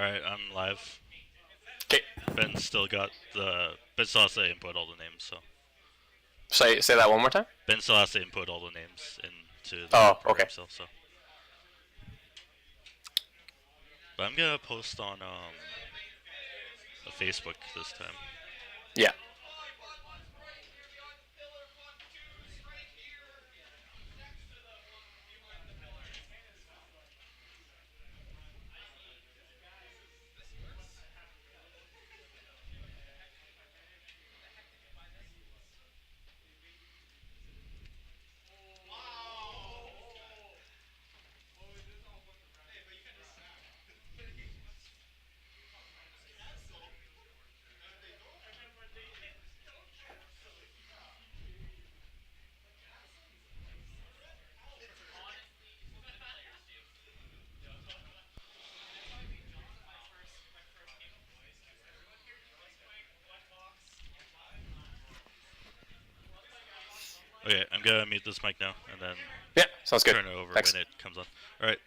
Alright, I'm live. Okay. Ben still has to input all the names, so. Say that one more time. Ben still has to input all the names into the Oh, program okay. still, so. But I'm gonna post on Facebook this time. Yeah. Okay, I'm gonna mute this mic now, and then Yeah, sounds good. turn it over Thanks. when it comes on. Alright.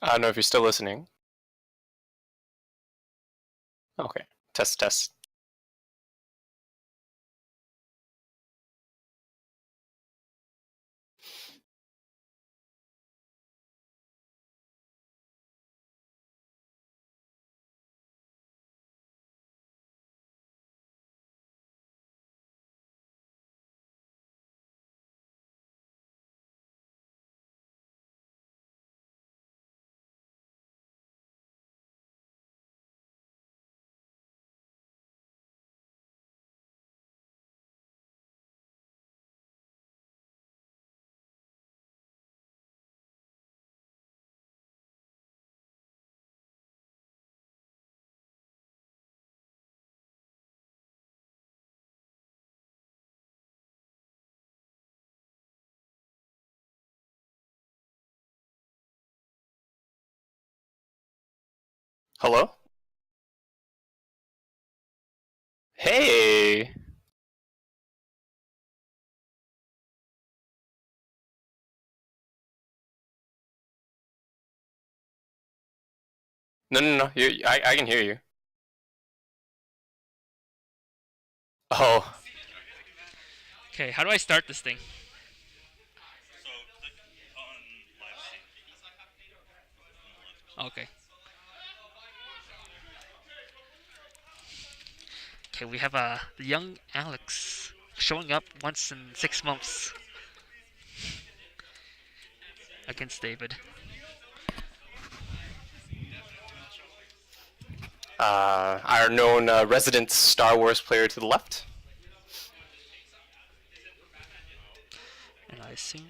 I don't know if you're still listening. Okay. Test. Hello? Hey! No. I can hear you. Oh. Okay, how do I start this thing? So click on live stream. Okay. Okay, we have the young Alex showing up once in 6 months against David. Our known resident Star Wars player to the left. And I assume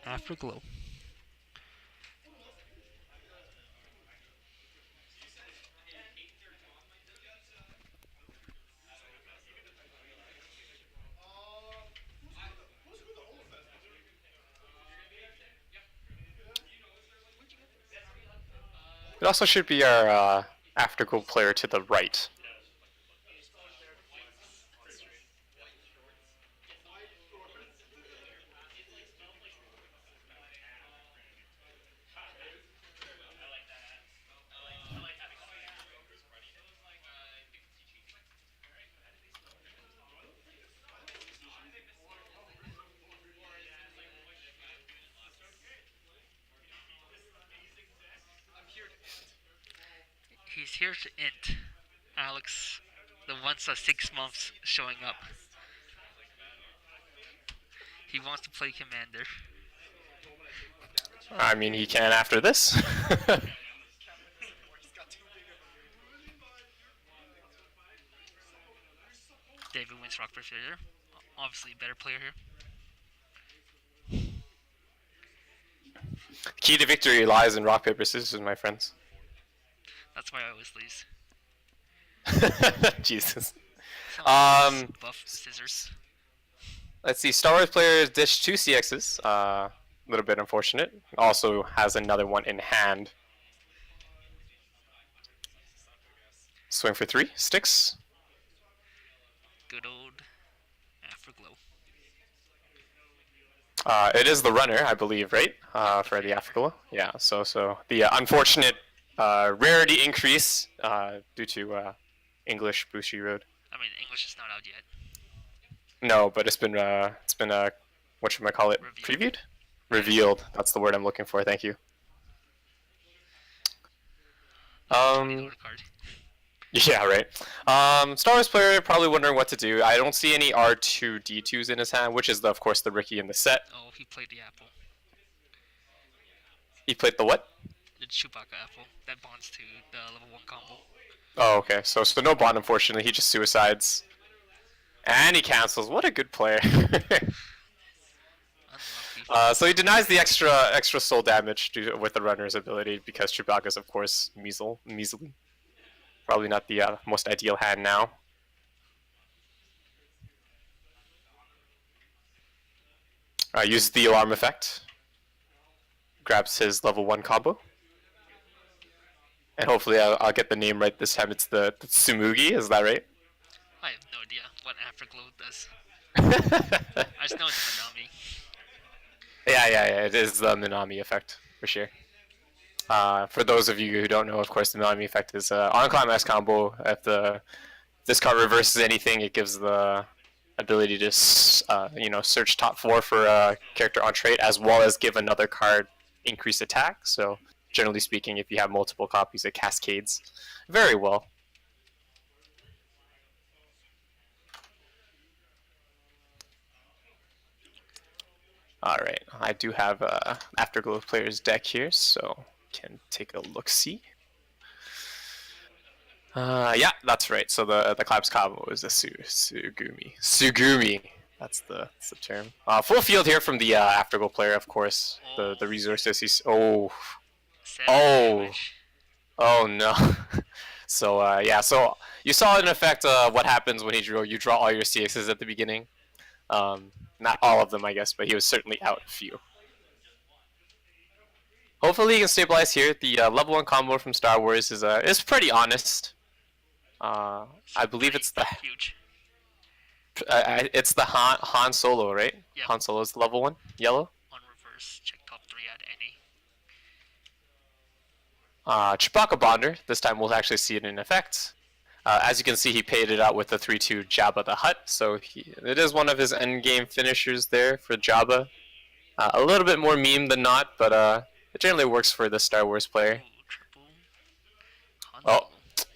Afterglow. It also should be our Afterglow player to the right. here's Int. Alex, the once 6 months showing up. He wants to play Commander. I mean, he can after this. David wins rock paper scissors. Obviously, better player here. Key to victory lies in rock, paper, scissors, my friends. That's why I always lose. Jesus. Buff scissors. Let's see. Star Wars players dish 2 CXs. A little bit unfortunate. Also has another one in hand. Swing for 3 sticks. Good old Afterglow. It is the runner, I believe, right? For the Afterglow. Yeah. So the unfortunate rarity increase due to English Bushy Road. I mean, English is not out yet. No, but it's been whatchamacallit, previewed? Revealed. That's the word I'm looking for. Thank you. Yeah, right. Star Wars player probably wondering what to do. I don't see any R2D2s in his hand, which is of course the Ricky in the set. Oh, he played the apple. He played the what? The Chewbacca apple that bonds to the level 1 combo. Oh, okay. So no bond, unfortunately. He just suicides. And he cancels. What a good player. So he denies the extra soul damage with the runner's ability because Chewbacca's, of course, measly. Probably not the most ideal hand now. Uses the alarm effect. Grabs his level 1 combo. And hopefully I'll get the name right this time. It's the Tsumugi, is that right? I have no idea what Afterglow does. I just know it's Minami. Yeah, it is the Minami effect, for sure. For those of you who don't know, of course, the Minami effect is on climax combo. If this card reverses anything, it gives the ability to search top 4 for a character on trait, as well as give another card increased attack. So generally speaking, if you have multiple copies, it cascades very well. Alright, I do have Afterglow player's deck here, so can take a look-see. Yeah, that's right. So the collapse combo is a Sugumi. Sugumi. That's the term. Full field here from the Afterglow player, of course. The resources he's oh no. So yeah, so you saw in effect what happens when you draw all your CXs at the beginning. Not all of them, I guess, but he was certainly out a few. Hopefully he can stabilize here. The level 1 combo from Star Wars is pretty honest. I believe it's the huge. It's the Han Solo, right? Yep. Han Solo's level 1, yellow. On reverse, check top 3 at any. Chewbacca Bonder. This time we'll actually see it in effect. As you can see, he paid it out with the 3/2 Jabba the Hutt, so it is one of his endgame finishers there for Jabba. A little bit more meme than not, but it generally works for the Star Wars player. Oh,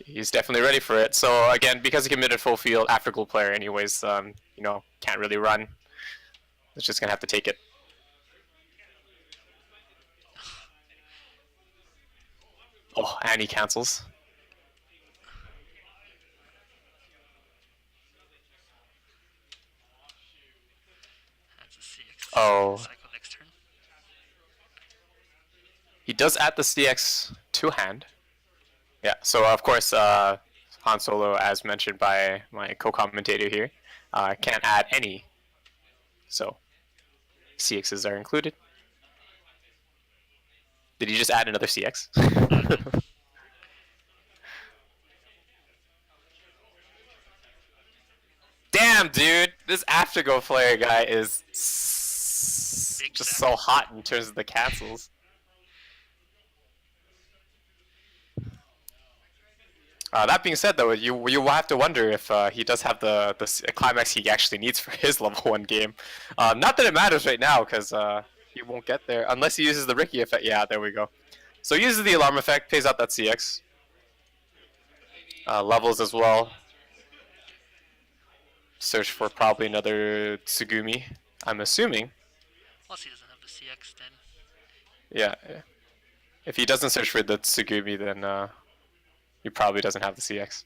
he's definitely ready for it. So again, because he committed full field, Afterglow player anyways, can't really run. It's just gonna have to take it. Oh, and he cancels. Oh. Next turn. He does add the CX to hand. Yeah, so of course, Han Solo, as mentioned by my co-commentator here, can't add any. So, CXs are included. Did he just add another CX? Damn, dude! This Afterglow player guy is just so hot in terms of the cancels. That being said, though, you will have to wonder if he does have the climax he actually needs for his level 1 game. Not that it matters right now, because he won't get there unless he uses the Ricky effect. Yeah, there we go. So he uses the alarm effect, pays out that CX. Levels as well. Search for probably another Tsugumi, I'm assuming. Plus, he doesn't have the CX then. Yeah. If he doesn't search for the Tsugumi, then he probably doesn't have the CX.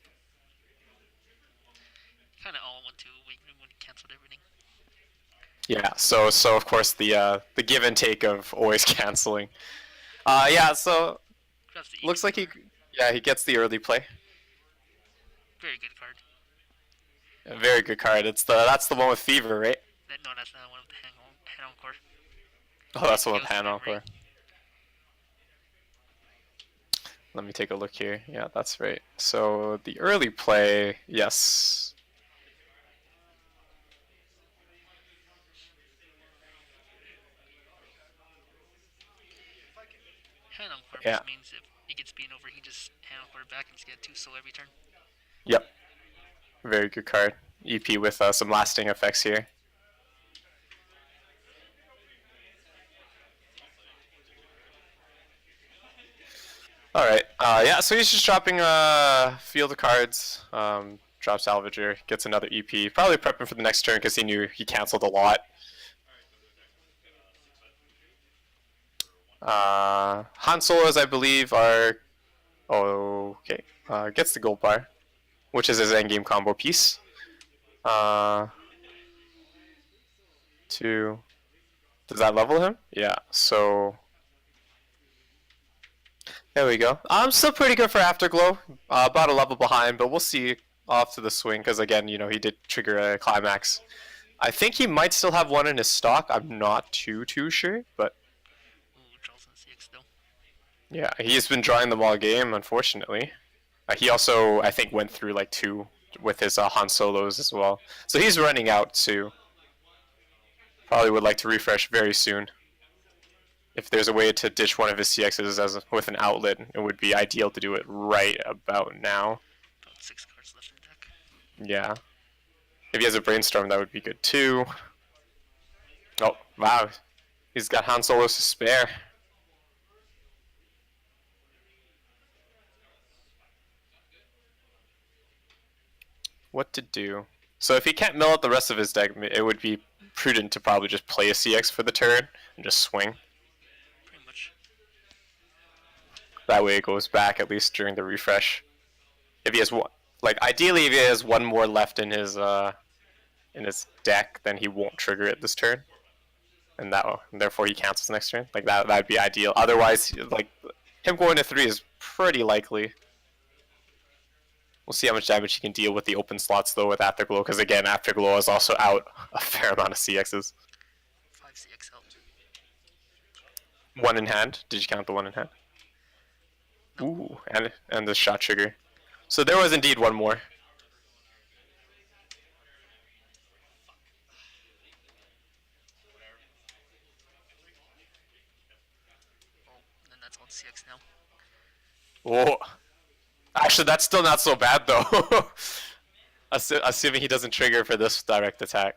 Kind of all went to when he canceled everything. Yeah. So of course the give and take of always canceling. Yeah. So Grabs the looks like he Eagle. he gets the early play. Very good card. A very good card. That's the one with Fever, right? No, that's not one of the hand-on core. Oh, that's the one with Chaos Hand Memory. Encore. Let me take a look here. Yeah, that's right. So the early play, yes. Hand-on core Yeah. just means if he gets beaten over, he just hand-on core back and just get 2 soul every turn. Yep. Very good card. EP with some lasting effects here. Alright, yeah, so he's just dropping a field of cards, drops Salvager, gets another EP, probably prepping for the next turn because he knew he canceled a lot. Han Solos, I believe, are... Oh, okay. Gets the gold bar, which is his endgame combo piece. 2... Does that level him? Yeah, so... There we go. I'm still pretty good for Afterglow. About a level behind, but we'll see off to the swing because again, you know, he did trigger a climax. I think he might still have one in his stock. I'm not too sure, but Ooh, Charles and CX though. yeah, he's been drawing them all game, unfortunately. He also, I think, went through like 2 with his Han Solos as well. So he's running out too. Probably would like to refresh very soon. If there's a way to ditch one of his CXs with an outlet, it would be ideal to do it right about now. About 6 cards left in the deck. Yeah. If he has a Brainstorm, that would be good too. Oh, wow. He's got Han Solos to spare. What to do? So if he can't mill out the rest of his deck, it would be prudent to probably just play a CX for the turn and just swing. Pretty much. That way it goes back at least during the refresh. If he has one, like ideally, if he has one more left in his deck, then he won't trigger it this turn, and therefore he cancels next turn. Like that'd be ideal. Otherwise, like him going to 3 is pretty likely. We'll see how much damage he can deal with the open slots though with Afterglow, because again, Afterglow is also out a fair amount of CXs. 5 CX out. 1 in hand. Did you count the 1 in hand? Ooh, and the shot trigger. So there was indeed one more. Oh, then that's all CX now. Oh, actually, that's still not so bad though. Assuming he doesn't trigger for this direct attack.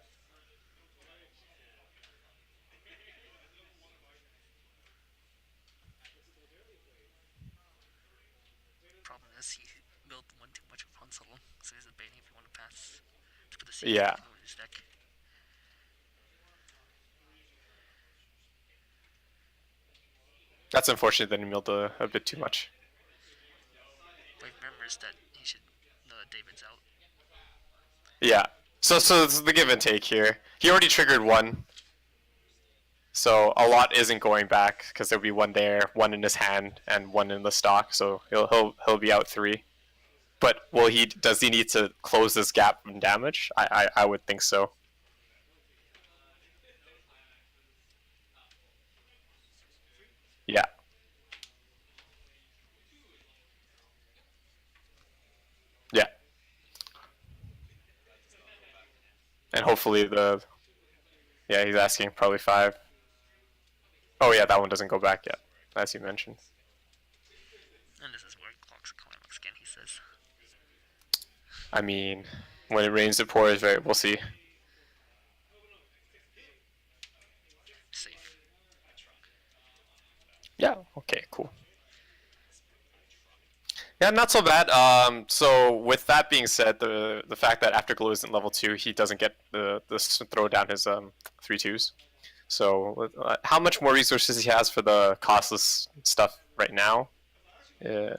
Problem is he built one too much of Han Solo, so he's debating if you want to pass to put the CX Yeah. into his deck. That's unfortunate that he milled a bit too much. But remembers that he should know that David's out. Yeah. So it's the give and take here. He already triggered 1. So a lot isn't going back because there'll be 1 there, 1 in his hand, and 1 in the stock. So he'll be out 3. But does he need to close this gap from damage? I would think so. Yeah. Yeah. And hopefully yeah, he's asking probably 5. Oh yeah, that one doesn't go back yet, as you mentioned. And this is where he clocks a climax again, he says. I mean, when it rains, it pours, right? We'll see. Safe. Yeah, okay, cool. Yeah, not so bad. So with that being said, the fact that Afterglow isn't level 2, he doesn't get the throw down his 3/2s. So how much more resources he has for the costless stuff right now uh,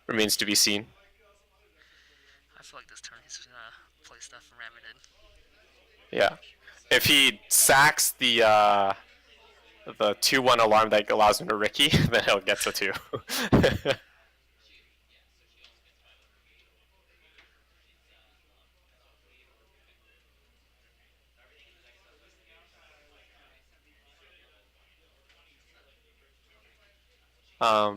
remains to be seen. I feel like this turn he's gonna play stuff and ram it in. Yeah, if he sacks the 2/1 alarm that allows him to Ricky, then he'll get to 2.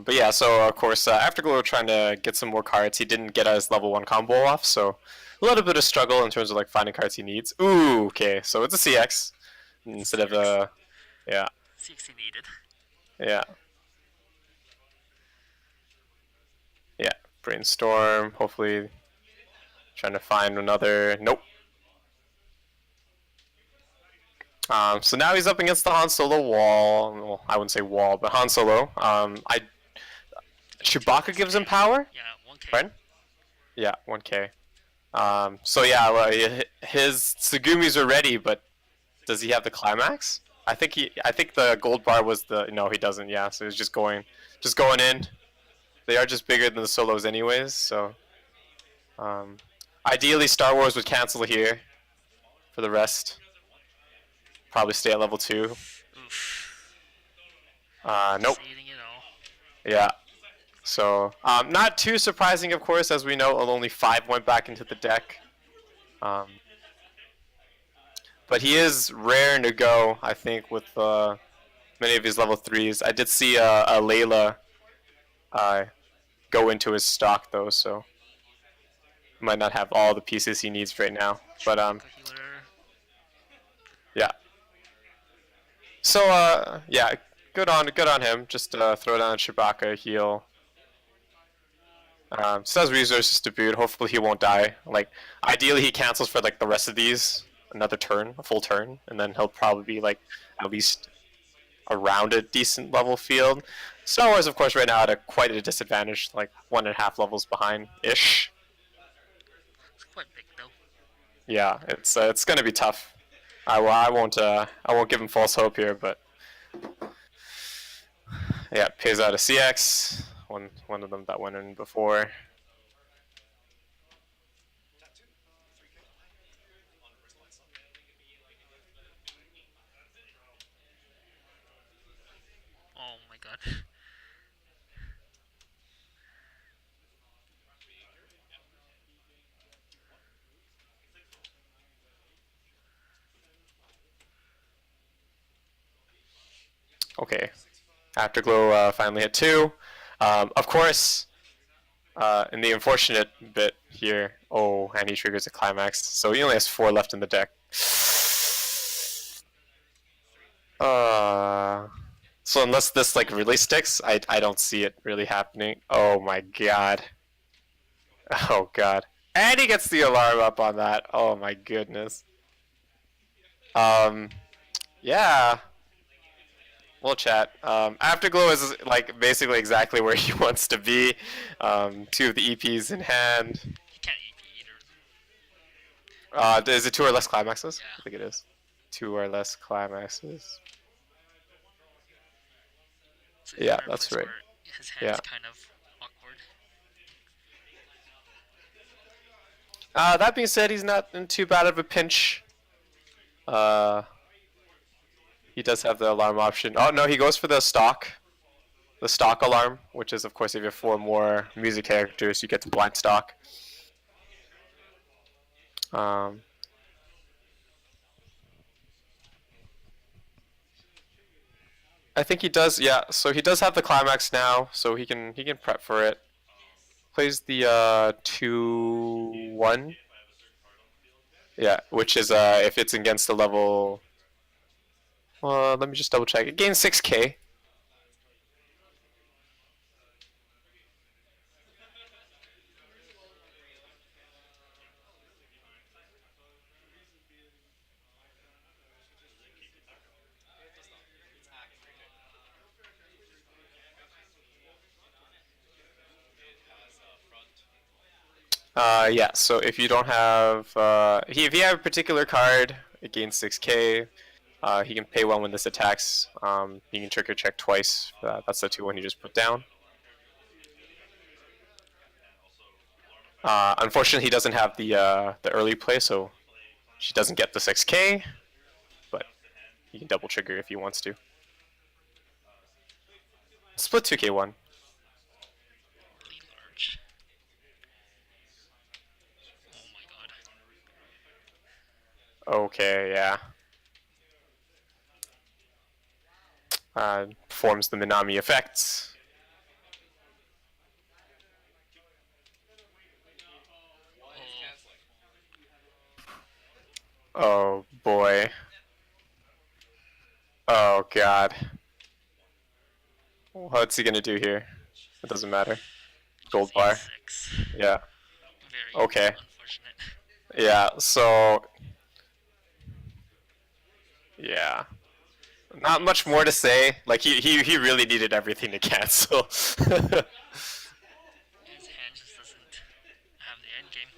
But yeah, so of course, Afterglow trying to get some more cards. He didn't get his level 1 combo off, so a little bit of struggle in terms of like finding cards he needs. Ooh, okay, so it's a CX instead of the, yeah, CXC needed. yeah, yeah. Brainstorm. Hopefully, trying to find another. Nope. So now he's up against the Han Solo wall. Well, I wouldn't say wall, but Han Solo. Chewbacca gives him power. Yeah, 1K. Pardon? Yeah, 1K. So yeah, well, his Tsugumis are ready, but does he have the climax? I think the gold bar was the no, he doesn't. Yeah, so he's just going in. They are just bigger than the solos anyways. So ideally, Star Wars would cancel here. For the rest, probably stay at level 2. Oof. Nope. Saving it all. Yeah. So not too surprising, of course, as we know, only 5 went back into the deck. But he is rare to go, I think, with many of his level 3s. I did see a Layla go into his stock, though, so might not have all the pieces he needs right now. But yeah. So yeah, good on him. Just throw down Chewbacca, heal. Still has resources to boot. Hopefully he won't die. Like ideally he cancels for like the rest of these another turn, a full turn, and then he'll probably be like at least around a decent level field. Star Wars, of course, right now at quite a disadvantage, like 1.5 levels behind ish. It's quite big though. Yeah, it's gonna be tough. I won't give him false hope here, but yeah, pays out a CX. One of them that went in before. Oh my god. Okay, Afterglow finally hit 2. Of course, in the unfortunate bit here, oh, and he triggers a climax, so he only has 4 left in the deck. So unless this like really sticks, I don't see it really happening. Oh my god. Oh god. And he gets the alarm up on that. Oh my goodness. Yeah. We'll chat. Afterglow is like basically exactly where he wants to be. 2 of the EPs in hand. He can't EP either. Is it 2 or less climaxes? Yeah. I think it is. 2 or less climaxes. So Yeah, that's right. His hand's Yeah. kind of awkward. That being said, he's not in too bad of a pinch. He does have the alarm option. Oh no, he goes for the stock alarm, which is of course if you have 4 more music characters, you get the blind stock. I think he does. Yeah, so he does have the climax now, so he can prep for it. Plays the 2/1. Yeah, which is if it's against the level. Let me just double check. It gains 6K. Yeah, so if you don't have, if you have a particular card, it gains 6k. He can pay one when this attacks. He can trigger check twice. That's the 2-1 he just put down. Unfortunately, he doesn't have the early play, so she doesn't get the 6k, but he can double trigger if he wants to. Split 2k1. Really large. Oh my god. Okay, yeah. Performs the Minami effects. Oh boy. Oh god. What's he gonna do here? It doesn't matter. Gold bar. 6. Yeah. Very Okay. unfortunate. Yeah, so... Yeah. Not much more to say. Like, he really needed everything to cancel. His hand just doesn't have the end game.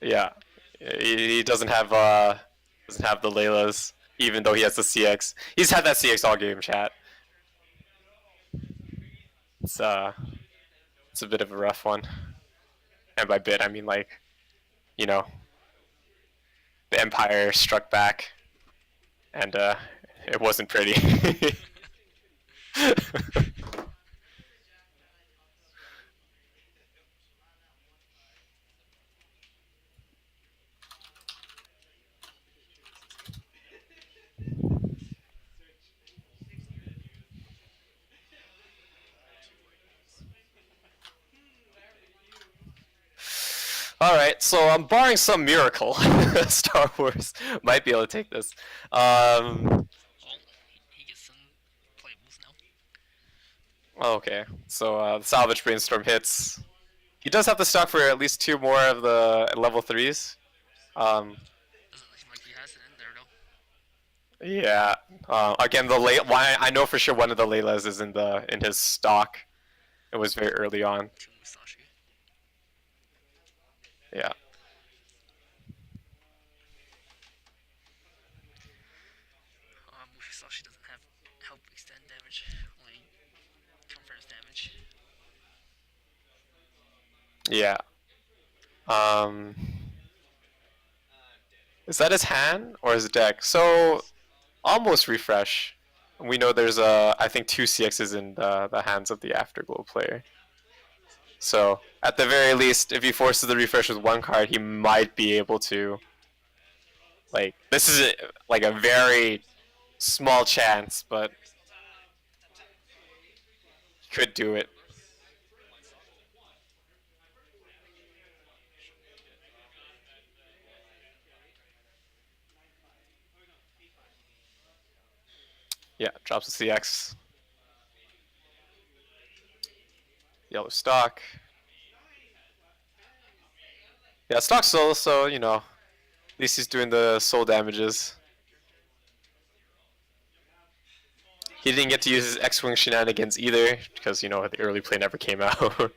Yeah. He doesn't have the Laylas, even though he has the CX. He's had that CX all game, chat. It's a bit of a rough one. And by bit, I mean, like, you know, the Empire struck back, and it wasn't pretty. Alright, so I'm barring some miracle. Star Wars might be able to take this. Oh, he gets some playables now. Okay, so the Salvage Brainstorm hits. He does have the stock for at least 2 more of the level 3s. Doesn't seem like he has it in there though. Yeah. Again, I know for sure one of the Laylas is in his stock. It was very early on. To Musashi. Yeah. Musashi doesn't have help extend damage, only confers damage. Yeah. Is that his hand or his deck? So, almost refresh. We know there's I think 2 CXs in the hands of the Afterglow player. So, at the very least, if he forces the refresh with 1 card, he might be able to. Like, this is like a very small chance, but he could do it. Yeah, drops the CX. Yellow stock. Yeah, stock soul, so, you know, at least he's doing the soul damages. He didn't get to use his X-Wing shenanigans either, because, you know, the early play never came out.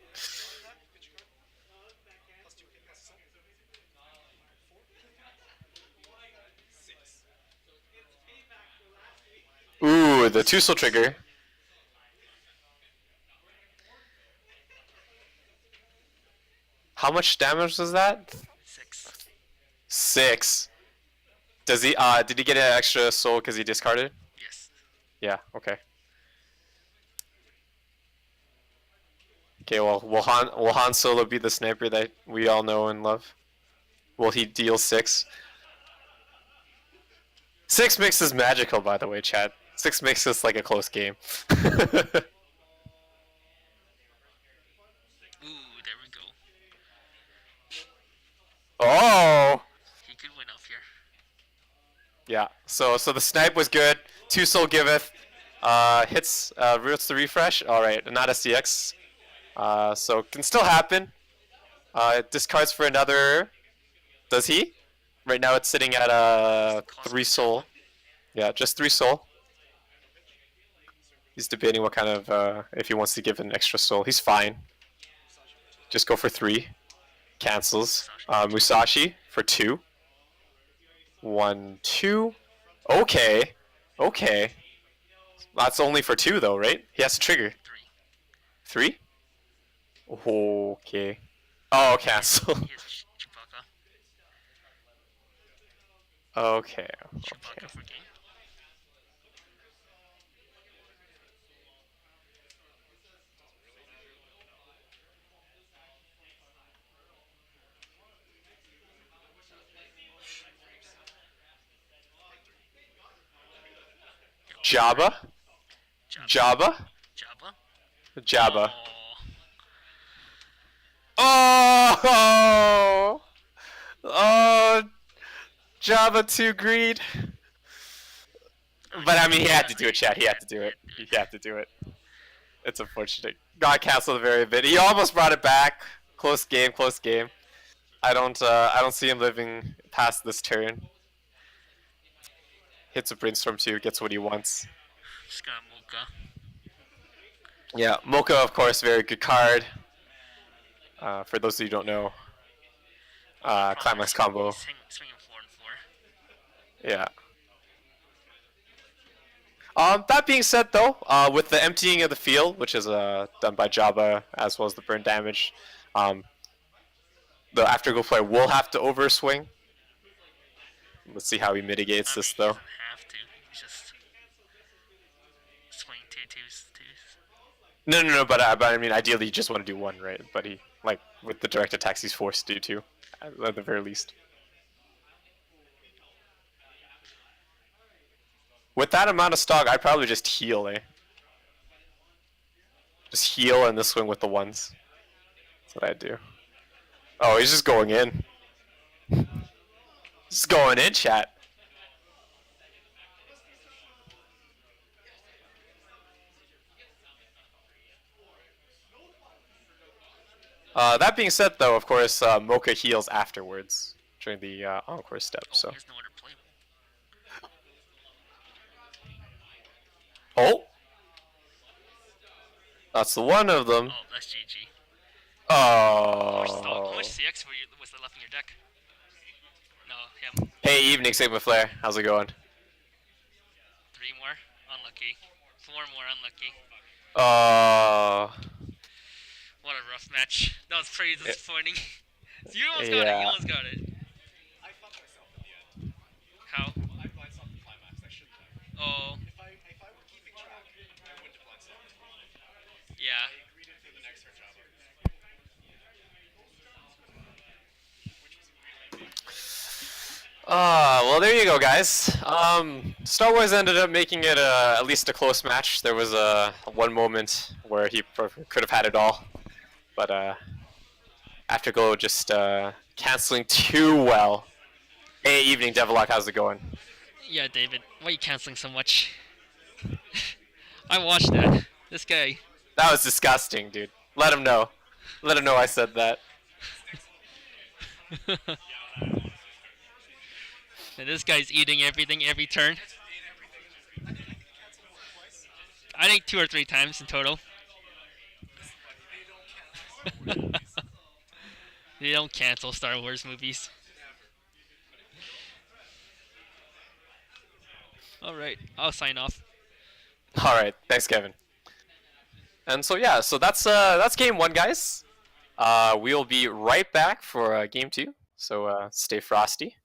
Ooh, the 2-soul trigger. How much damage was that? 6. 6. Does he? Did he get an extra soul because he discarded? Yes. Yeah. Okay. Okay. Well, will Han Solo be the sniper that we all know and love? Will he deal 6? 6 makes this magical, by the way, chat. 6 makes this like a close game. Ooh, there we go. Oh. He could win off here. Yeah. So the snipe was good. 2 soul giveth. Hits roots the refresh. All right. Not a CX. So can still happen. It discards for another. Does he? Right now it's sitting at 3 soul. Yeah, just 3 soul. He's debating what kind of if he wants to give an extra soul. He's fine. Just go for 3. Cancels. Musashi for 2. 1, 2. Okay. Okay. That's only for 2 though, right? He has to trigger. 3. 3? Okay. Oh, cancel. Here's Chewbacca. Okay. Chewbacca for game. Jabba? Jabba? Jabba. Jabba. Oh. Oh! Oh! Jabba 2 greed. But I mean, he had to do it, Chad. He had to do it. He had to do it. It's unfortunate. Got canceled a very bit. He almost brought it back. Close game, close game. I don't see him living past this turn. Hits a brainstorm too, gets what he wants. Just got Mocha. Yeah, Mocha, of course, very good card. For those of you who don't know, Climax combo. Swinging 4 and 4. Yeah. That being said, though, with the emptying of the field, which is done by Jabba, as well as the burn damage, the afterglow player will have to overswing. Let's see how he mitigates this, though. He doesn't have to. He's just swing 2/2s. No, but I mean, ideally, you just want to do 1, right? But he, like, with the direct attacks, he's forced to do 2, at the very least. With that amount of stock, I'd probably just heal, eh? Just heal and then swing with the 1s. That's what I'd do. Oh, he's just going in. Just going in, chat. That being said, though, of course, Mocha heals afterwards during the encore step. Oh, So. he has nowhere to play. Oh. That's the one of them. Oh, that's GG. Oh. How much CX was there left in your deck? No, him. Hey, evening, Sigma Flare. How's it going? 3 more. Unlucky. 4 more. Unlucky. What a rough match. That was pretty disappointing. You almost got it. You almost got it. I fucked myself at the end. How? I blind stopped the climax. I shouldn't have. Oh. If I were keeping track, I wouldn't have blind stopped. Yeah. I agreed it for the next turn job. Well, there you go, guys. Star Wars ended up making it at least a close match. There was one moment where he could have had it all, but Afterglow just canceling too well. Hey, evening, Devilock, how's it going? Yeah, David. Why are you canceling so much? I watched that. This guy. That was disgusting, dude. Let him know. Let him know I said that. And this guy's eating everything every turn. I think 2 or 3 times in total. They don't cancel Star Wars movies. Alright, I'll sign off. Alright, thanks, Kevin. And so yeah, so that's game 1, guys. We'll be right back for game 2. So stay frosty.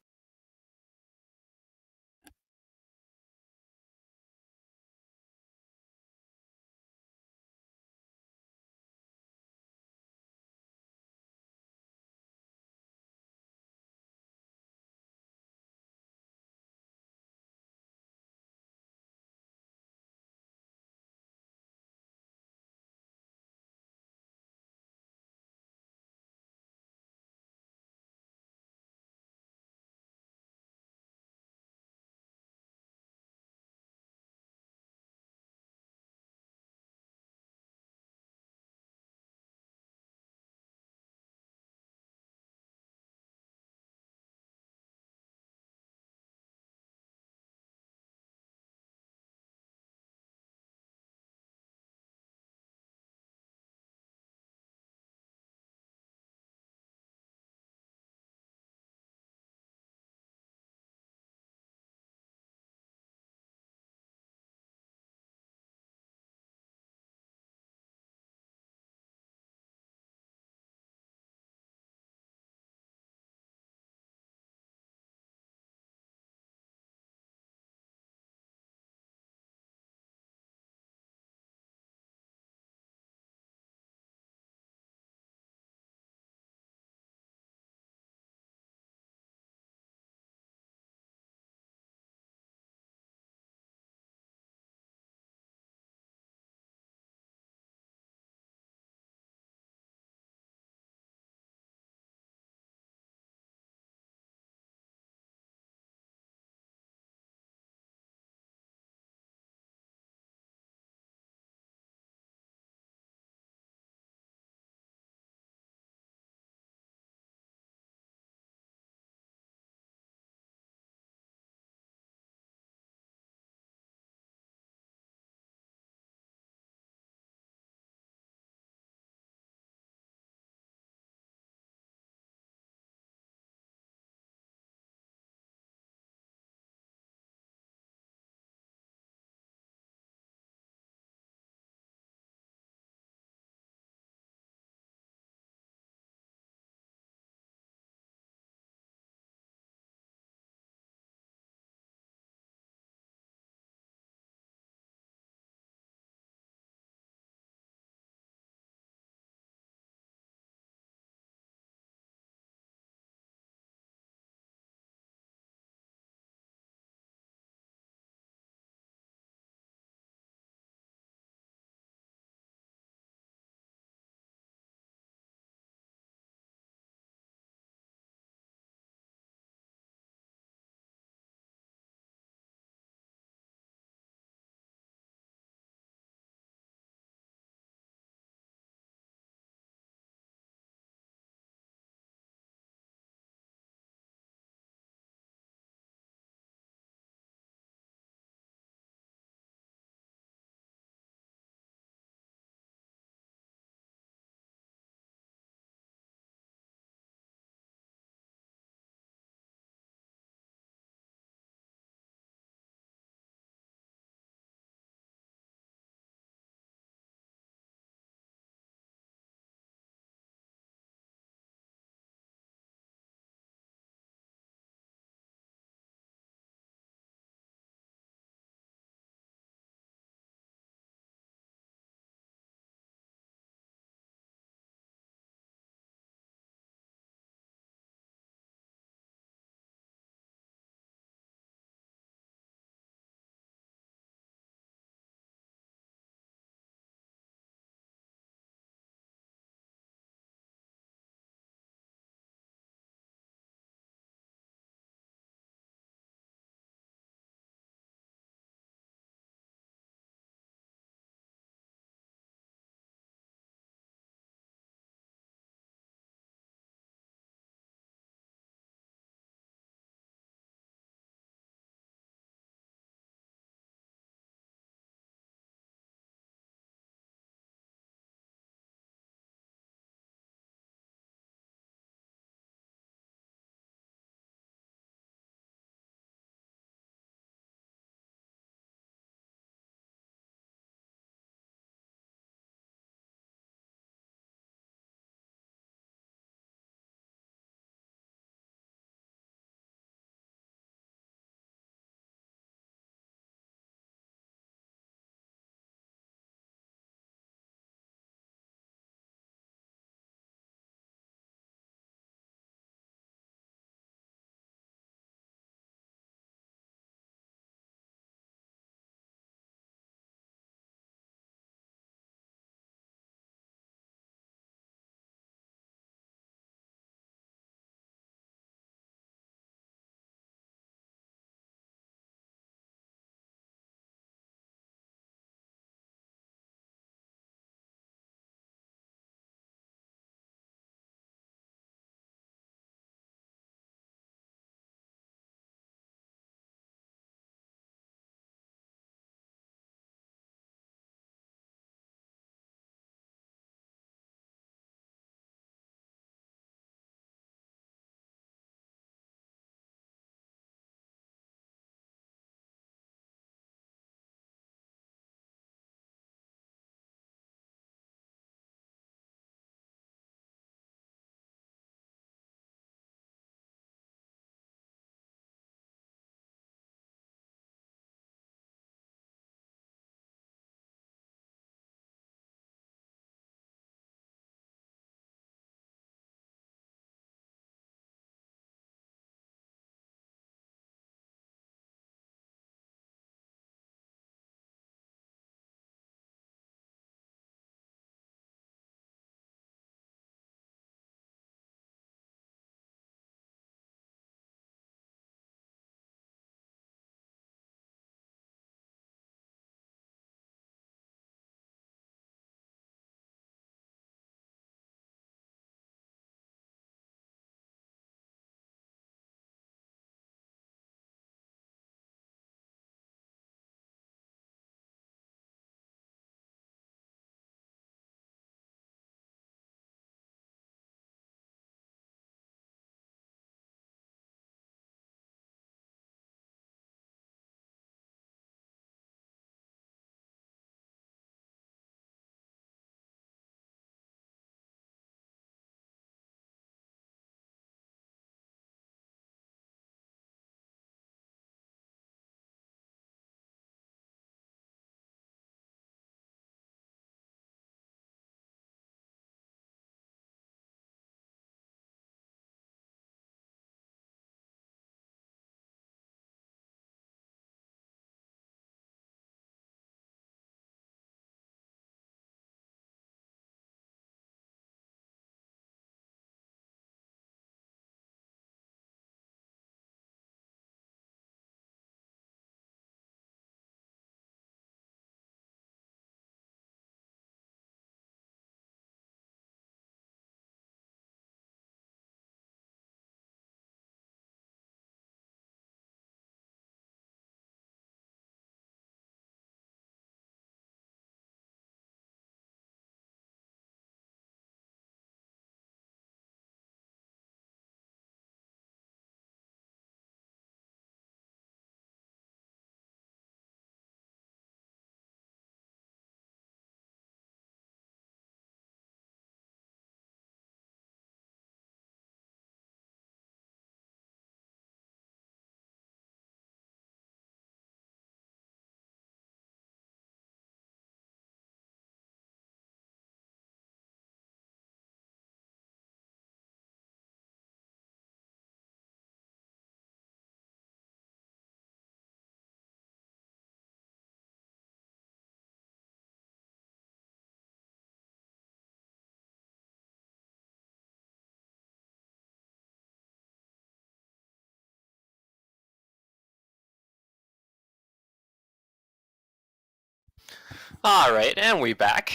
All right, and we back.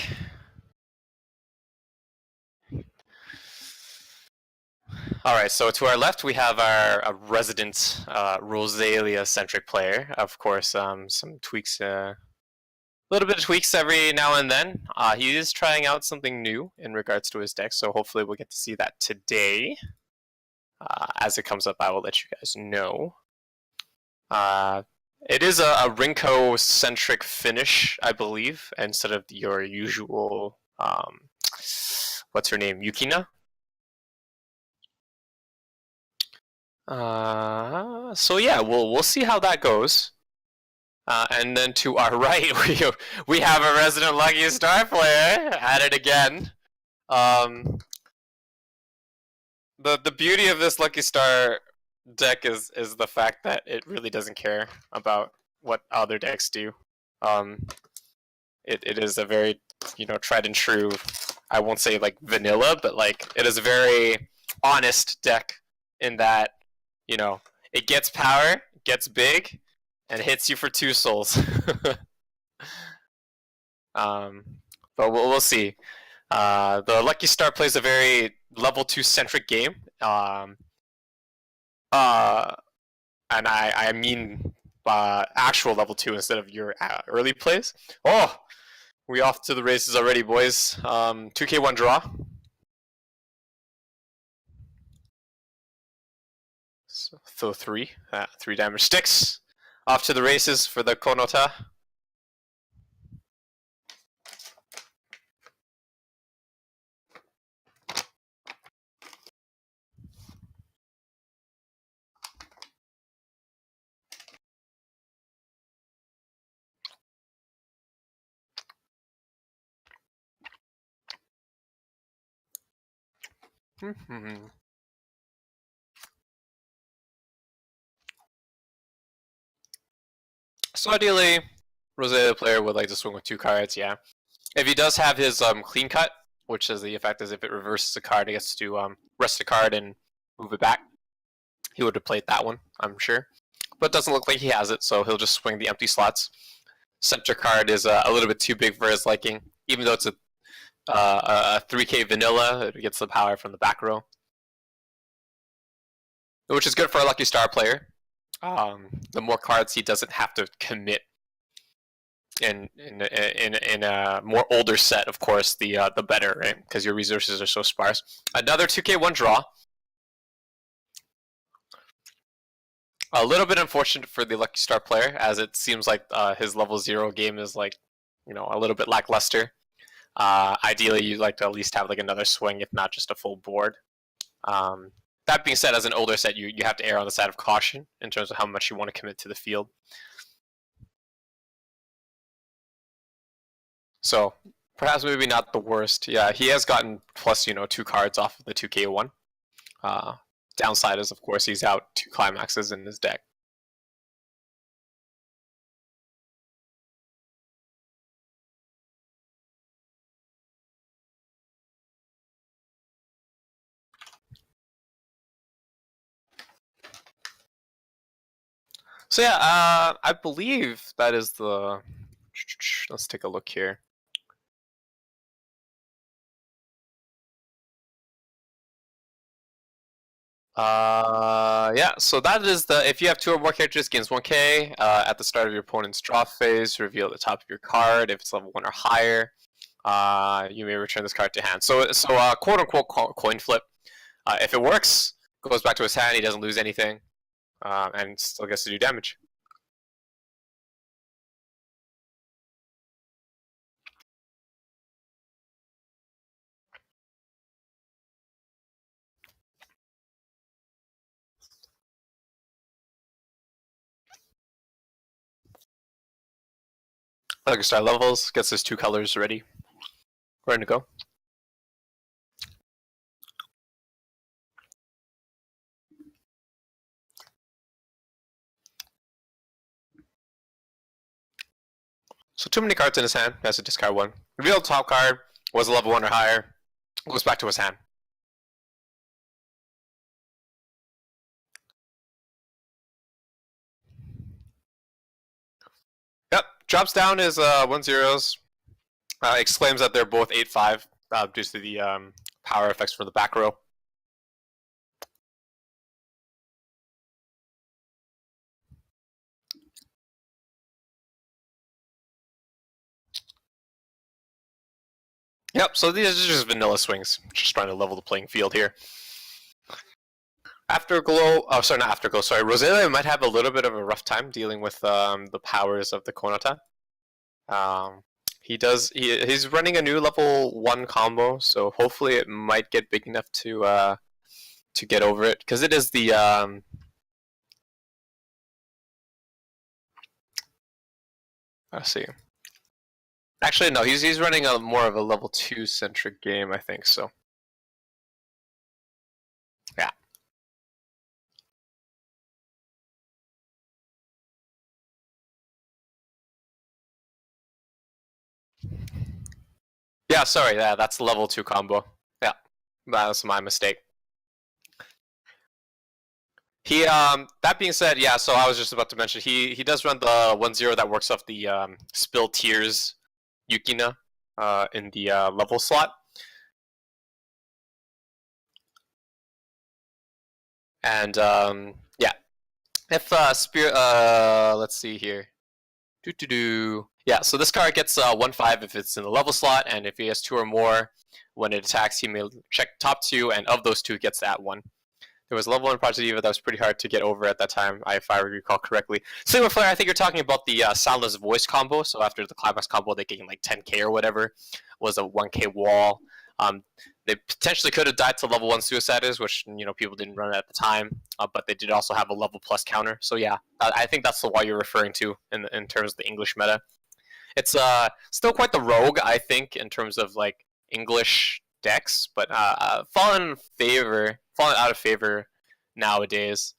All right, so to our left we have our resident Rosalia-centric player. Of course, some tweaks, a little bit of tweaks every now and then. He is trying out something new in regards to his deck, so hopefully we'll get to see that today. As it comes up, I will let you guys know. It is a Rinko-centric finish, I believe, instead of your usual, what's her name, Yukina? So yeah, we'll see how that goes. And then to our right, we have a resident Lucky Star player at it again. The beauty of this Lucky Star deck is the fact that it really doesn't care about what other decks do. It is a very, tried and true, I won't say like vanilla, but like it is a very honest deck in that, it gets power, gets big, and hits you for 2 souls. But we'll see. The Lucky Star plays a very level 2 centric game. And I mean actual level 2 instead of your early plays. Oh, we off to the races already, boys. 2k1 draw. So 3 damage sticks. Off to the races for the Konota. So ideally, Rosalia player would like to swing with 2 cards, yeah. If he does have his clean cut, which is the effect is if it reverses a card, he gets to rest a card and move it back. He would have played that one, I'm sure. But it doesn't look like he has it, so he'll just swing the empty slots. Center card is a little bit too big for his liking, even though it's a 3k vanilla, it gets the power from the back row. Which is good for a Lucky Star player. The more cards he doesn't have to commit in a more older set, of course, the better, right? Because your resources are so sparse. Another 2k1 draw. A little bit unfortunate for the Lucky Star player, as it seems like his level 0 game is like, a little bit lackluster. Ideally, you'd like to at least have like another swing, if not just a full board. That being said, as an older set, you have to err on the side of caution in terms of how much you want to commit to the field. So perhaps maybe not the worst. Yeah, he has gotten plus 2 cards off of the 2k1. Downside is, of course, he's out 2 climaxes in his deck. So yeah, I believe that is the. Let's take a look here. Yeah, so that is the, if you have 2 or more characters, gains 1k. At the start of your opponent's draw phase, reveal the top of your card. If it's level 1 or higher, you may return this card to hand. So quote unquote coin flip. If it works, goes back to his hand, he doesn't lose anything, and still gets to do damage. Lucky Star levels, gets his 2 colors ready to go. So too many cards in his hand, he has to discard 1. Reveal the top card, was a level 1 or higher, goes back to his hand. Yep, drops down his 1-0s. Exclaims that they're both 8-5 due to the power effects from the back row. Yep, so these are just vanilla swings. Just trying to level the playing field here. Afterglow, oh sorry, not Afterglow, sorry. Rosalia might have a little bit of a rough time dealing with the powers of the Konata. He's running a new level 1 combo, so hopefully it might get big enough to get over it. Because it is the let's see. Actually, no. He's running a more of a level 2 centric game, I think. So, yeah. Yeah. Sorry. Yeah, that's the level 2 combo. Yeah, that's my mistake. He that being said, yeah. So I was just about to mention he does run the 1-0 that works off the Spill Tears Yukina in the level slot. And yeah, if Spirit, let's see here. Yeah, so this card gets 1/5 if it's in the level slot, and if he has 2 or more, when it attacks, he may check top 2, and of those 2, gets that 1. There was a level 1 Project Eva that was pretty hard to get over at that time, if I recall correctly. Sigma Flare, I think you're talking about the Soundless Voice combo, so after the Climax combo, they gain like 10k or whatever, was a 1k wall. They potentially could have died to level 1 Suicides, which people didn't run at the time, but they did also have a level plus counter. So yeah, I think that's the wall you're referring to in terms of the English meta. It's still quite the rogue, I think, in terms of like English decks, but fallen out of favor nowadays.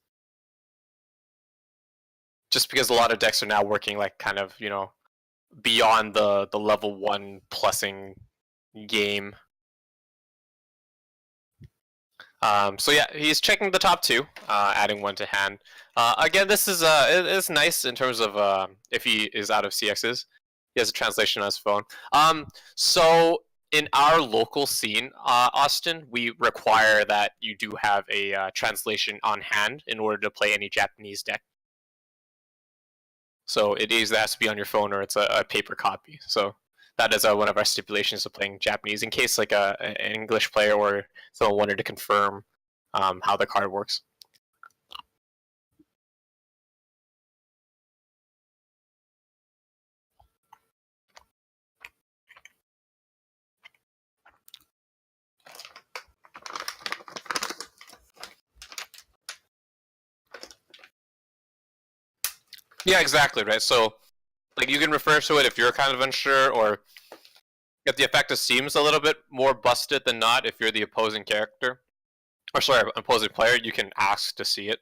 Just because a lot of decks are now working like kind of beyond the level 1 plussing game. So yeah, he's checking the top 2, adding 1 to hand. Again, this is it's nice in terms of if he is out of CXs. He has a translation on his phone. So in our local scene, Austin, we require that you do have a translation on hand in order to play any Japanese deck. So it either has to be on your phone or it's a paper copy. So that is one of our stipulations of playing Japanese, in case like an English player or someone wanted to confirm how the card works. Yeah, exactly, right? So, like, you can refer to it if you're kind of unsure, or if the effect seems a little bit more busted than not, if you're the opposing character, or sorry, opposing player, you can ask to see it.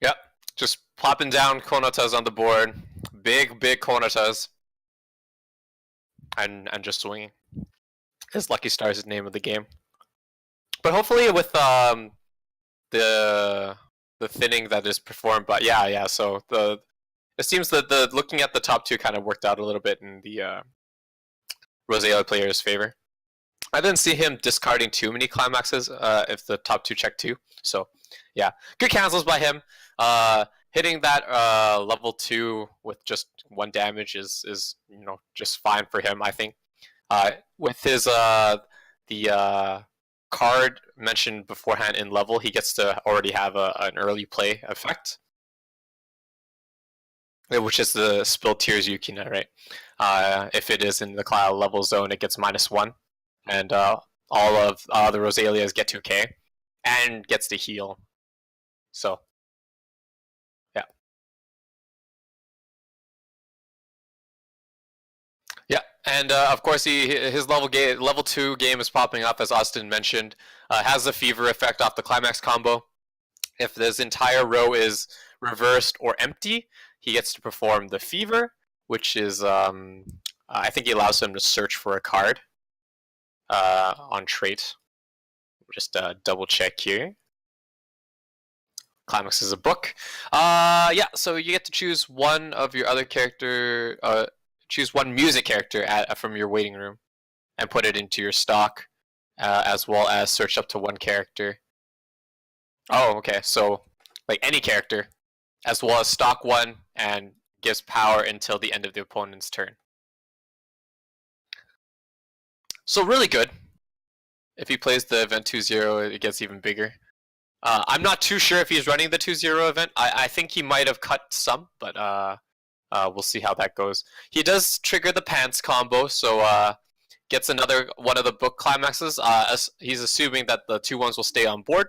Yep, just plopping down Konatas on the board. Big Konatas. And just swinging. His Lucky Star is the name of the game. But hopefully with the thinning that is performed, but yeah, so it seems that the looking at the top 2 kind of worked out a little bit in the Rosalia player's favor. I didn't see him discarding too many climaxes if the top 2 check 2. So yeah, good cancels by him. Hitting that level 2 with just 1 damage is just fine for him, I think. With his the card mentioned beforehand in level, he gets to already have an early play effect, which is the Spill Tears Yukina, right? If it is in the cloud level zone, it gets -1, and all of the Rosalias get 2k, and gets to heal. So, yeah, And of course, his level 2 game is popping up, as Austin mentioned. Has the fever effect off the climax combo. If this entire row is reversed or empty, he gets to perform the fever, which is I think he allows him to search for a card on trait. Just double check here. Climax is a book. Yeah, so you get to choose one of your other character. Choose one music character from your waiting room and put it into your stock, as well as search up to one character. Oh, okay, so like any character, as well as stock one and gives power until the end of the opponent's turn. So really good. If he plays the event 2-0, it gets even bigger. I'm not too sure if he's running the 2-0 event. I think he might have cut some, but we'll see how that goes. He does trigger the pants combo, so gets another one of the book climaxes. He's assuming that the 2-1s will stay on board,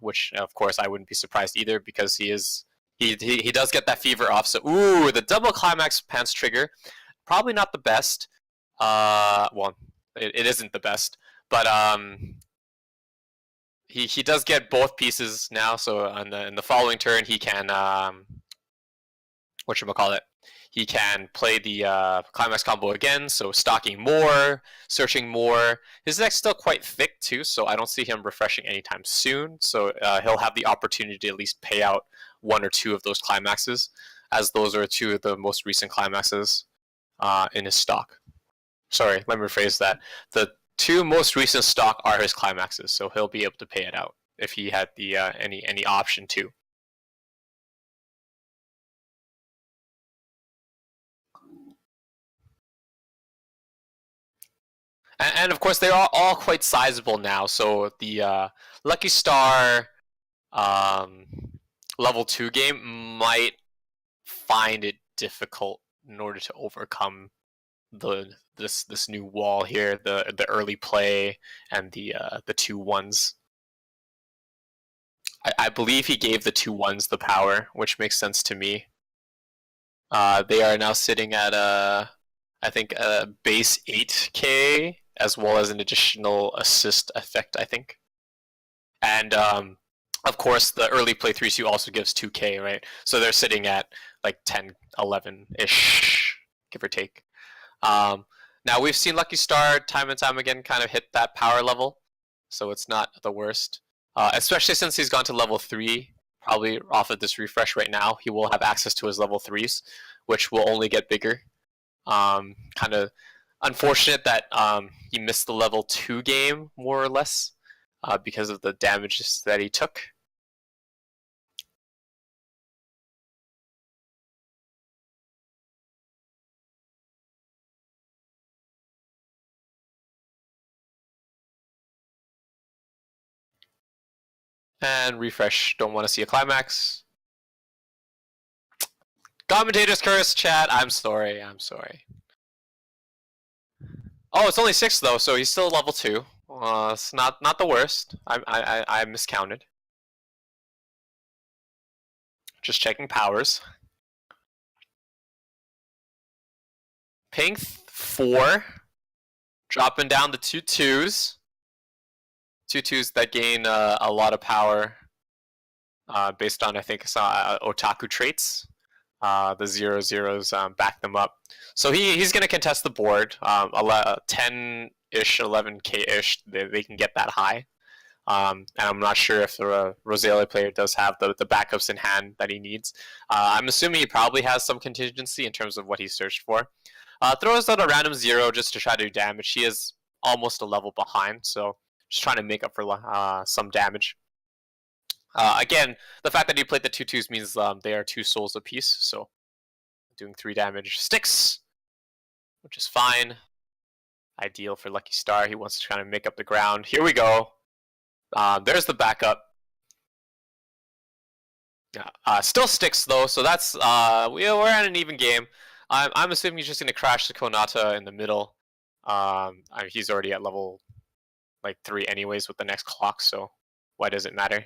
which of course I wouldn't be surprised either, because he does get that fever off. So ooh, the double climax pants trigger, probably not the best. Well, it isn't the best, but he does get both pieces now. So in the following turn, he can whatchamacallit, he can play the climax combo again. So stocking more, searching more. His deck's still quite thick too, so I don't see him refreshing anytime soon. So he'll have the opportunity to at least pay out one or two of those climaxes, as those are two of the most recent climaxes in his stock. Sorry, let me rephrase that. The two most recent stock are his climaxes, so he'll be able to pay it out if he had the any option to. And of course, they are all quite sizable now. So the Lucky Star level 2 game might find it difficult in order to overcome this new wall here, the early play and the 2-1s. I believe he gave the 2-1s the power, which makes sense to me. They are now sitting at I think a base 8k, as well as an additional assist effect, I think. And of course, the early play 3-2 also gives 2k, right? So they're sitting at like 10, 11-ish, give or take. Now we've seen Lucky Star time and time again kind of hit that power level, so it's not the worst. Especially since he's gone to level 3, probably off of this refresh right now, he will have access to his level 3s, which will only get bigger. Kind of unfortunate that he missed the level 2 game, more or less, because of the damages that he took. And refresh, don't want to see a climax. Commentator's curse, chat, I'm sorry. Oh, it's only 6 though, so he's still level 2. It's not the worst. I miscounted. Just checking powers. Paying 4. Dropping down the 2-2s. 2-2s that gain a lot of power based on, I think, otaku traits. The 0-0s back them up. So he's going to contest the board. 10-ish, 11k-ish, they can get that high. And I'm not sure if the Rosalia player does have the backups in hand that he needs. I'm assuming he probably has some contingency in terms of what he searched for. Throws out a random 0 just to try to do damage. He is almost a level behind, so just trying to make up for some damage. Again, the fact that he played the 2-2s means they are 2 souls apiece, so doing 3 damage sticks, which is fine. Ideal for Lucky Star. He wants to try to make up the ground. Here we go. There's the backup. Still sticks though, so that's we're at an even game. I'm assuming he's just gonna crash the Konata in the middle. He's already at level like 3 anyways with the next clock, so why does it matter?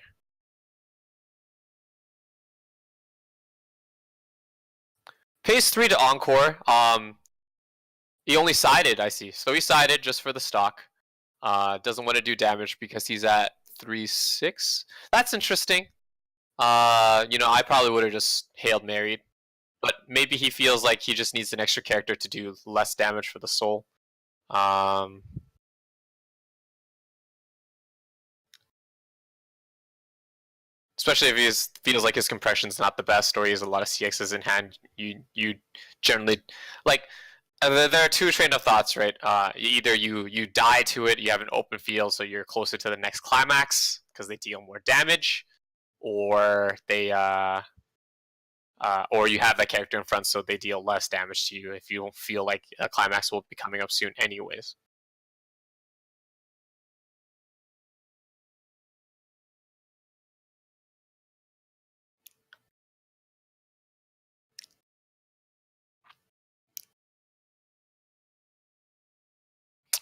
Pays 3 to Encore. He only sided, I see. So he sided just for the stock. Doesn't want to do damage because he's at 3-6. That's interesting. I probably would have just Hail Married. But maybe he feels like he just needs an extra character to do less damage for the soul. Especially if he feels like his compression's not the best, or he has a lot of CXs in hand. You generally like. There are two train of thoughts, right? Either you die to it, you have an open field, so you're closer to the next climax because they deal more damage, or or you have that character in front, so they deal less damage to you if you don't feel like a climax will be coming up soon, anyways.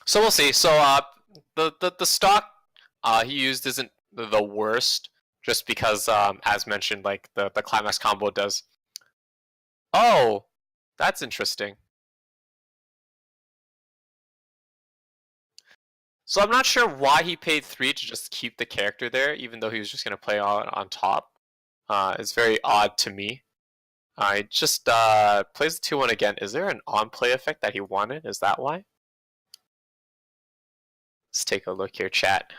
So we'll see. So the stock he used isn't the worst, just because as mentioned, like the climax combo does. Oh, that's interesting. So I'm not sure why he paid 3 to just keep the character there, even though he was just going to play on top. It's very odd to me. He just plays the 2-1 again. Is there an on-play effect that he wanted? Is that why? Let's take a look here, chat.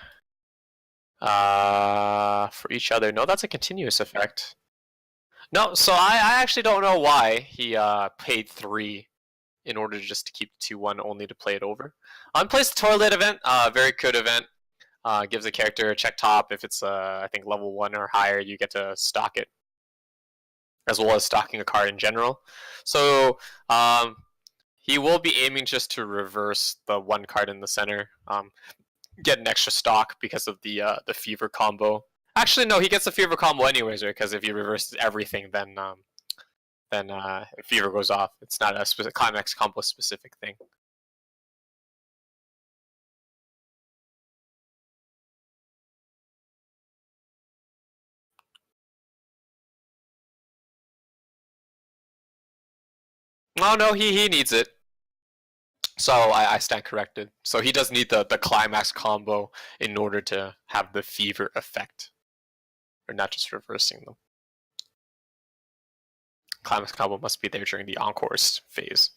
For each other. No, that's a continuous effect. No, so I actually don't know why he paid 3 in order just to keep 2-1 only to play it over. Plays the toilet event, very good event. Gives a character a check top. If it's I think level 1 or higher, you get to stock it, as well as stocking a card in general. So he will be aiming just to reverse the 1 card in the center, get an extra stock because of the fever combo. Actually, no, he gets the fever combo anyways, right? Because if he reverses everything, then fever goes off. It's not a specific climax combo specific thing. Oh no, he needs it. So I stand corrected. So he does need the climax combo in order to have the fever effect, or not just reversing them. Climax combo must be there during the encores phase.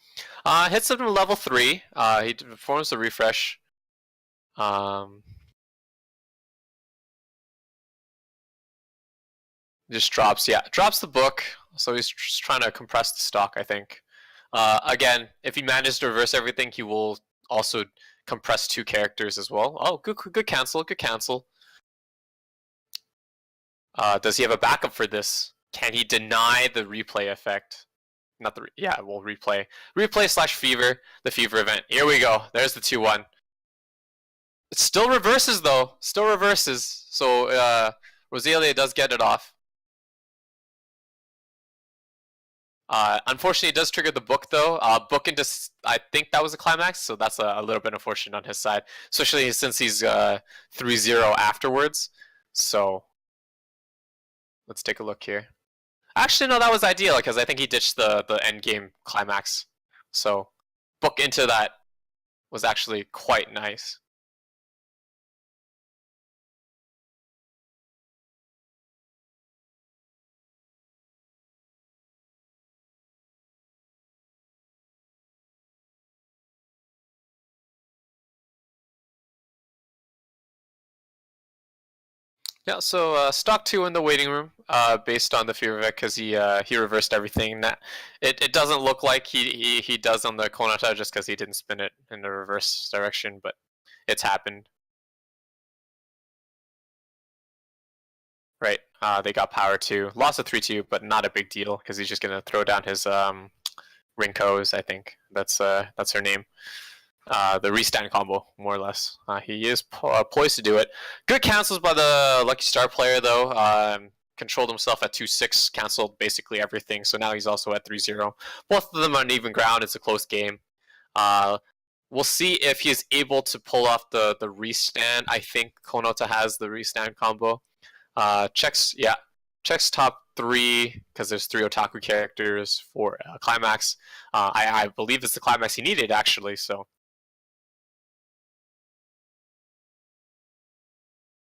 Hits him to level 3. He performs the refresh. Just drops the book. So he's just trying to compress the stock, I think. Again, if he manages to reverse everything, he will also compress 2 characters as well. Oh, good cancel, good cancel. Does he have a backup for this? Can he deny the replay effect? Not the well, replay. Replay / fever, the fever event. Here we go. There's the 2-1. It still reverses though. Still reverses. So Rosalia does get it off. Unfortunately, it does trigger the book though. Book into, I think that was a climax, so that's a little bit unfortunate on his side, especially since he's 3-0 afterwards. So let's take a look here. Actually, no, that was ideal because I think he ditched the end game climax. So book into that was actually quite nice. Yeah, so stock 2 in the waiting room, based on the fear effect, because he reversed everything. It doesn't look like he does on the Konata just because he didn't spin it in the reverse direction, but it's happened. Right, they got power 2, lost a 3-2, but not a big deal because he's just gonna throw down his Rinkos. I think that's her name. The restand combo, more or less. He is poised to do it. Good cancels by the Lucky Star player, though. Controlled himself at 2-6, canceled basically everything, so now he's also at 3-0. Both of them on even ground. It's a close game. We'll see if he is able to pull off the restand. I think Konota has the restand combo. Checks top 3 because there's 3 otaku characters for climax. I believe it's the climax he needed actually. So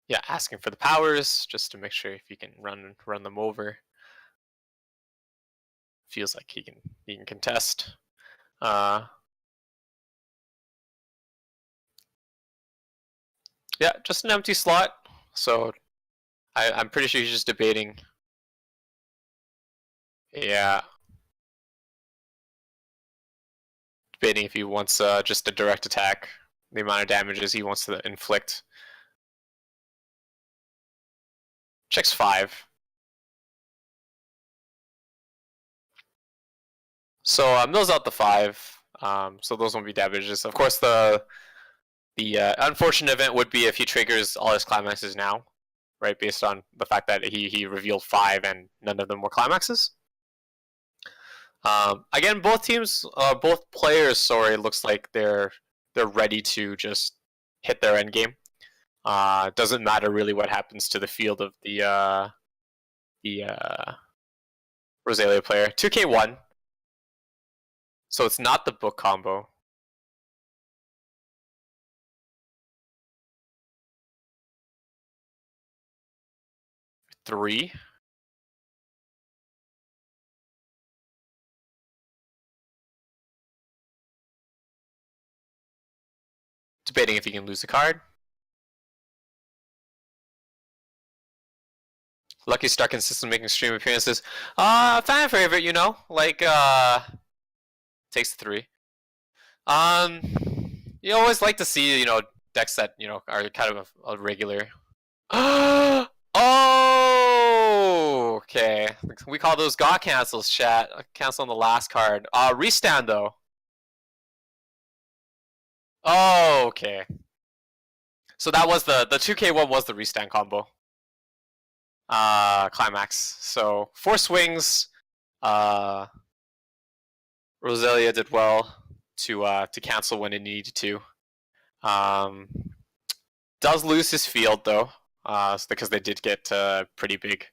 yeah, asking for the powers just to make sure if he can run them over. Feels like he can contest. Yeah, just an empty slot. So I'm pretty sure he's just debating. Yeah. Debating if he wants just a direct attack, the amount of damages he wants to inflict. Checks 5. So mills out the 5. So those won't be damages. Of course, the unfortunate event would be if he triggers all his climaxes now, right? Based on the fact that he revealed 5 and none of them were climaxes. Again, both players, sorry, looks like they're ready to just hit their end game. Doesn't matter really what happens to the field of the Rosalia player. 2k1. So it's not the book combo. Three. Debating if he can lose the card. Lucky Star consistently making stream appearances. Fan favorite, you know, like takes 3. You always like to see, you know, decks that, you know, are kind of a regular. Oh, okay. We call those God cancels, chat. Cancel on the last card. Restand though. Oh, okay. So that was the 2k1 was the restand combo. Climax. So 4 swings. Rosalia did well to cancel when it needed to. Does lose his field though, because they did get pretty big.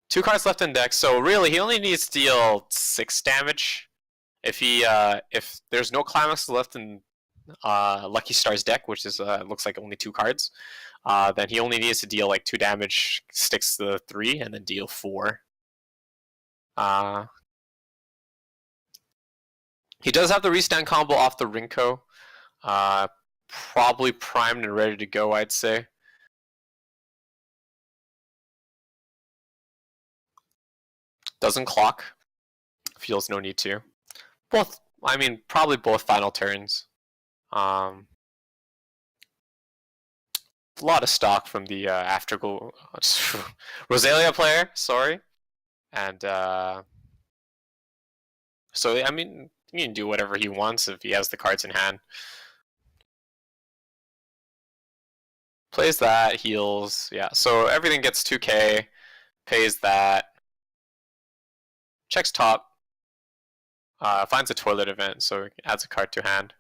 2 cards left in deck, so really he only needs to deal 6 damage. If there's no climax left in Lucky Star's deck, which is looks like only 2 cards, then he only needs to deal like 2 damage, sticks the 3, and then deal 4. He does have the restand combo off the Rinko. Probably primed and ready to go, I'd say. Doesn't clock. Feels no need to. Both, I mean, probably both final turns. A lot of stock from the afterglow Rosalia player, sorry. And so I mean, he can do whatever he wants if he has the cards in hand. Plays that, heals, yeah. So everything gets 2k, pays that, checks top, finds a toilet event, so adds a card to hand.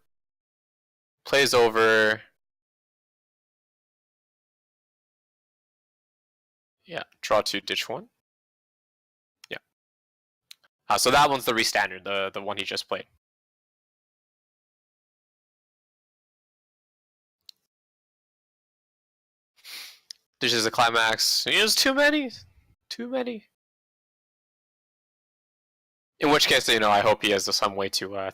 Plays over. Yeah, draw 2, ditch 1. Yeah. So that one's the restandard, the one he just played. This is a climax. There's too many. Too many. In which case, you know, I hope he has some way to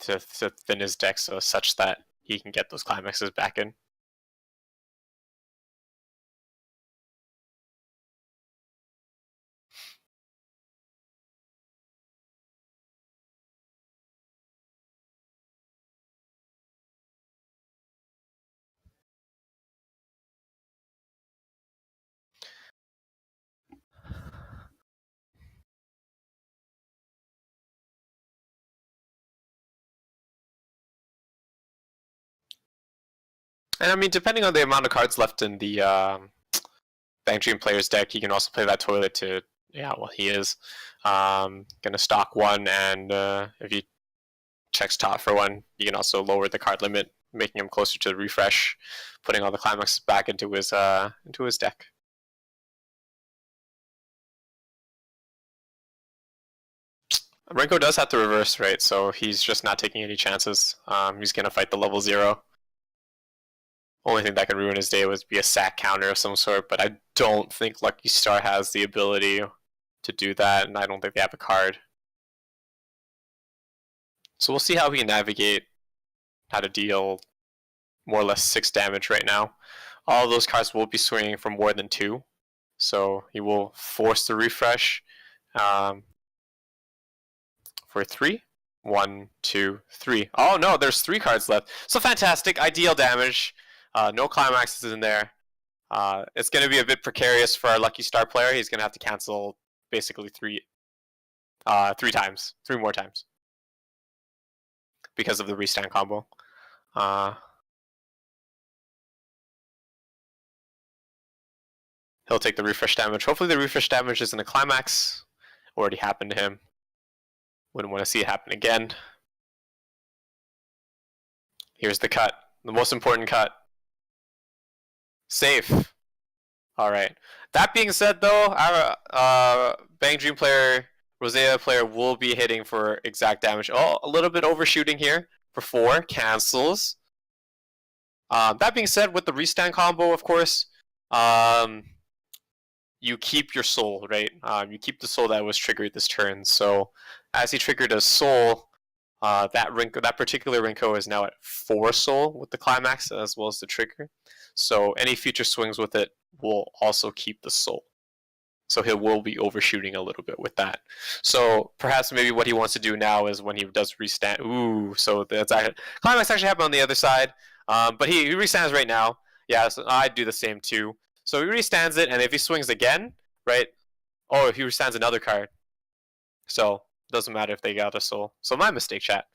thin his deck so such that he can get those climaxes back in. And I mean, depending on the amount of cards left in the Bank Dream player's deck, he can also play that toilet to, yeah, well, he is. Gonna stock 1, and if he checks top for 1, you can also lower the card limit, making him closer to the refresh, putting all the climaxes back into his deck. Renko does have to reverse, right? So he's just not taking any chances. He's gonna fight the level 0. Only thing that could ruin his day would be a sack counter of some sort, but I don't think Lucky Star has the ability to do that, and I don't think they have a card. So we'll see how he can navigate how to deal more or less 6 damage right now. All of those cards will be swinging for more than 2, so he will force the refresh for 3. 1, 2, 3. Oh no, there's 3 cards left. So fantastic, ideal damage. No climaxes in there. It's going to be a bit precarious for our Lucky Star player. He's going to have to cancel basically 3 times. 3 more times. Because of the restand combo. He'll take the refresh damage. Hopefully the refresh damage isn't a climax. Already happened to him. Wouldn't want to see it happen again. Here's the cut. The most important cut. Safe. Alright. That being said though, our Bang Dream player, Rosea player will be hitting for exact damage. Oh, a little bit overshooting here for 4. Cancels. That being said, with the restand combo, of course, you keep your soul, right? You keep the soul that was triggered this turn. So as he triggered a soul, that particular Renko is now at 4 soul with the climax as well as the trigger. So any future swings with it will also keep the soul. So he will be overshooting a little bit with that. So perhaps maybe what he wants to do now is when he does restand. Ooh, so that's climax actually happened on the other side. But he restands right now. Yeah, so I'd do the same too. So he restands it, and if he swings again, right? Oh, he restands another card. So doesn't matter if they got a soul. So my mistake, chat.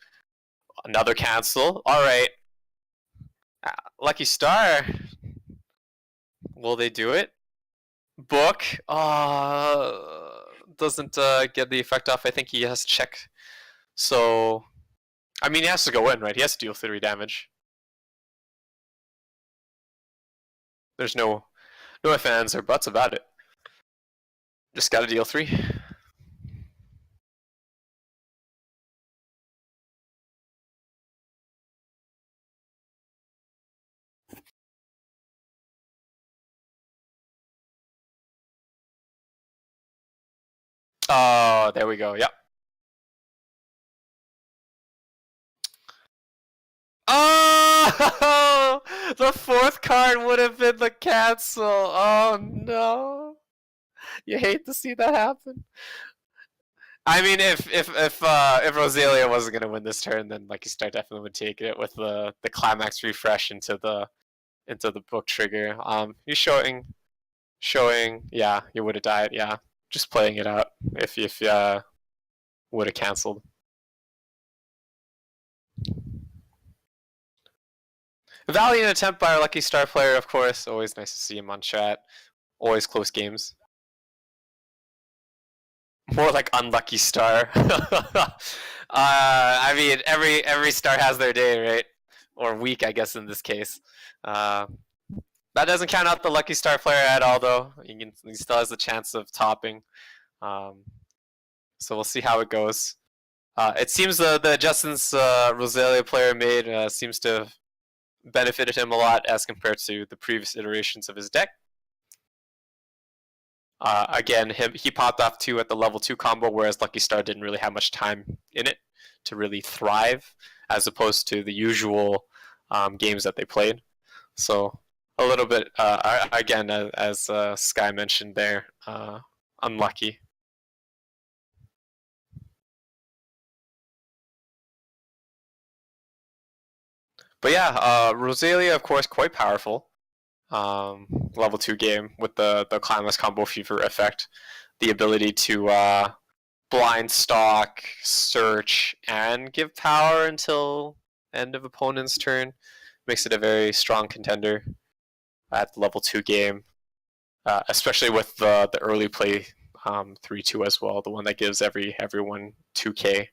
Another cancel. All right. Lucky Star. Will they do it? Book. Doesn't get the effect off. I think he has to check. So, I mean, he has to go in, right? He has to deal 3 damage. There's no ifs, ands, or buts about it. Just gotta deal 3. Oh, there we go. Yep. Oh, the 4th card would have been the cancel. Oh no, you hate to see that happen. I mean, if Rosalia wasn't gonna win this turn, then Lucky Star definitely would take it with the climax refresh into the book trigger. He's showing. Yeah, you would have died. Yeah, just playing it out. If would have canceled. Valiant attempt by our Lucky Star player, of course. Always nice to see him on chat. Always close games. More like unlucky star. I mean, every star has their day, right? Or week, I guess, in this case. That doesn't count out the Lucky Star player at all, though. He still has the chance of topping. So we'll see how it goes. It seems the adjustments Rosalia player made seems to have benefited him a lot as compared to the previous iterations of his deck. Again, he popped off 2 at the level 2 combo, whereas Lucky Star didn't really have much time in it to really thrive, as opposed to the usual games that they played. So a little bit, again, as Sky mentioned there, unlucky. But yeah, Rosalia, of course, quite powerful. Level 2 game with the Climax Combo Fever effect. The ability to blind stalk, search, and give power until end of opponent's turn. Makes it a very strong contender at the level 2 game. Especially with the early play 3-2 as well, the one that gives everyone 2k.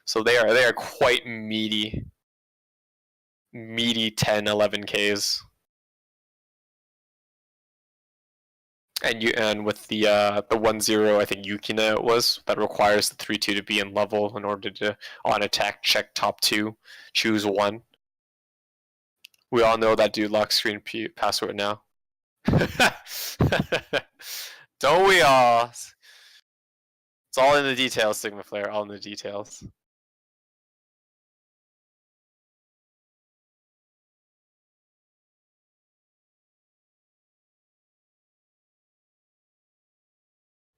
So they are quite meaty 10, 11Ks. And with the 1-0, I think Yukina it was, that requires the 3-2 to be in level in order to on attack check top 2, choose 1. We all know that dude lock screen password now. Don't we all? It's all in the details, Sigma Flare, all in the details.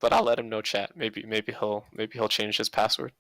But I'll let him know, chat. Maybe he'll change his password.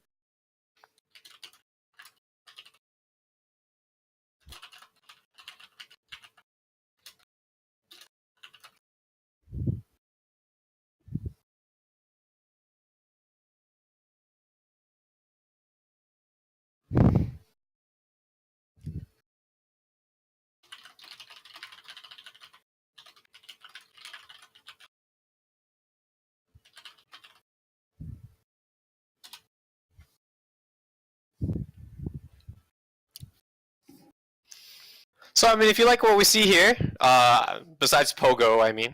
So I mean, if you like what we see here, besides Pogo, I mean,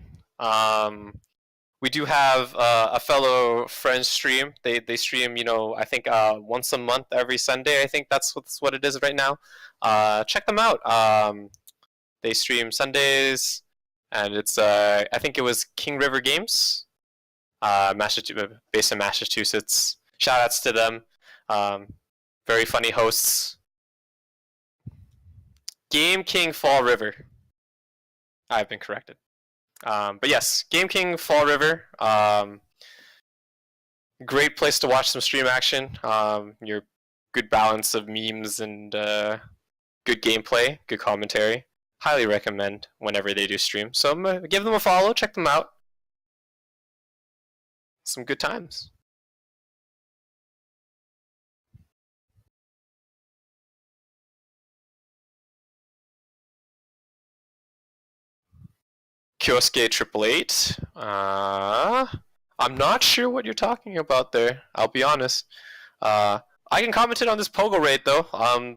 we do have a fellow friend stream. They stream, you know, I think once a month, every Sunday. I think that's what it is right now. Check them out. They stream Sundays, and it's I think it was King River Games, based in Massachusetts. Shoutouts to them. Very funny hosts. Game King Fall River. I've been corrected. But yes, Game King Fall River. Great place to watch some stream action. Your good balance of memes and good gameplay, good commentary. Highly recommend whenever they do stream. So give them a follow, check them out. Some good times. Kyosuke 888. I'm not sure what you're talking about there. I'll be honest. I can comment on this Pogo raid though.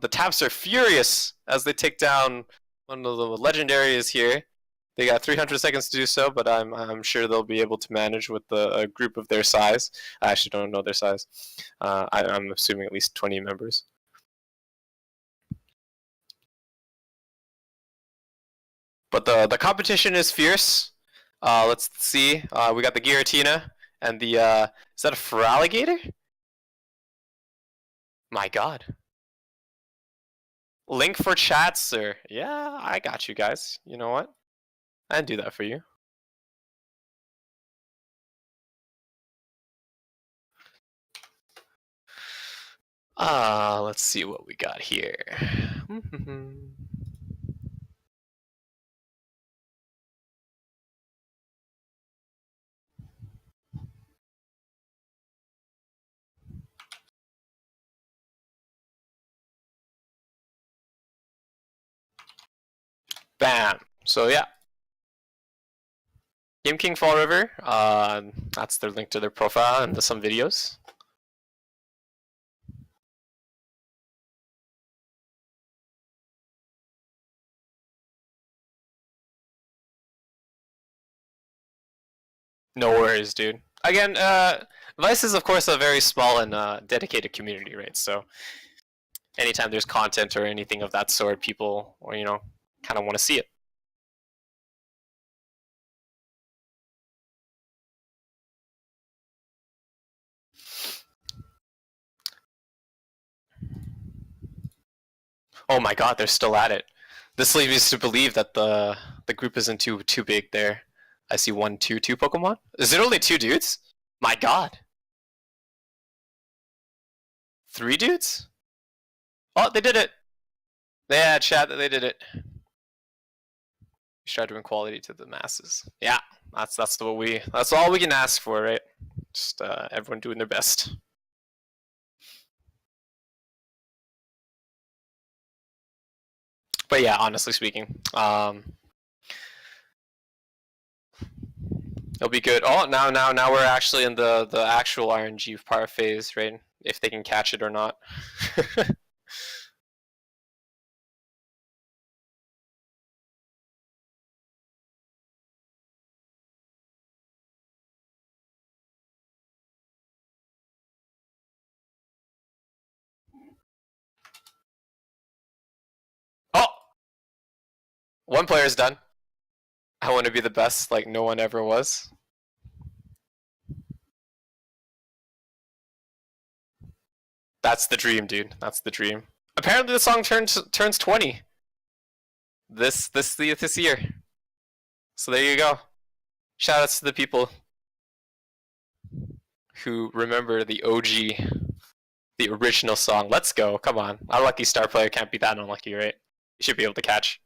The Taps are furious as they take down one of the legendaries here. They got 300 seconds to do so, but I'm sure they'll be able to manage with a group of their size. I actually don't know their size. I'm assuming at least 20 members. But the competition is fierce. Let's see. We got the Giratina and the is that a Feraligatr? My God. Link for chat, sir. Yeah, I got you guys. You know what? I'd do that for you. Let's see what we got here. Bam. So yeah. Game King Fall River. That's their link to their profile and some videos. No worries, dude. Again, Weiss is of course a very small and dedicated community, right? So anytime there's content or anything of that sort, people, or kind of want to see it. Oh my God, they're still at it. This leads me to believe that the group isn't too big there. I see 1, 2 Pokemon. Is it only 2 dudes? My God. 3 dudes? Oh, they did it. Yeah, chat, they did it. We try to bring quality to the masses. Yeah, that's all we can ask for, right? Just everyone doing their best. But yeah, honestly speaking, it'll be good. Oh, now we're actually in the actual RNG part phase, right? If they can catch it or not. One player's done. I want to be the best, like no one ever was. That's the dream, dude. That's the dream. Apparently, the song turns 20 this year. So there you go. Shoutouts to the people who remember the OG, the original song. Let's go. Come on. Our lucky star player can't be that unlucky, right? You should be able to catch.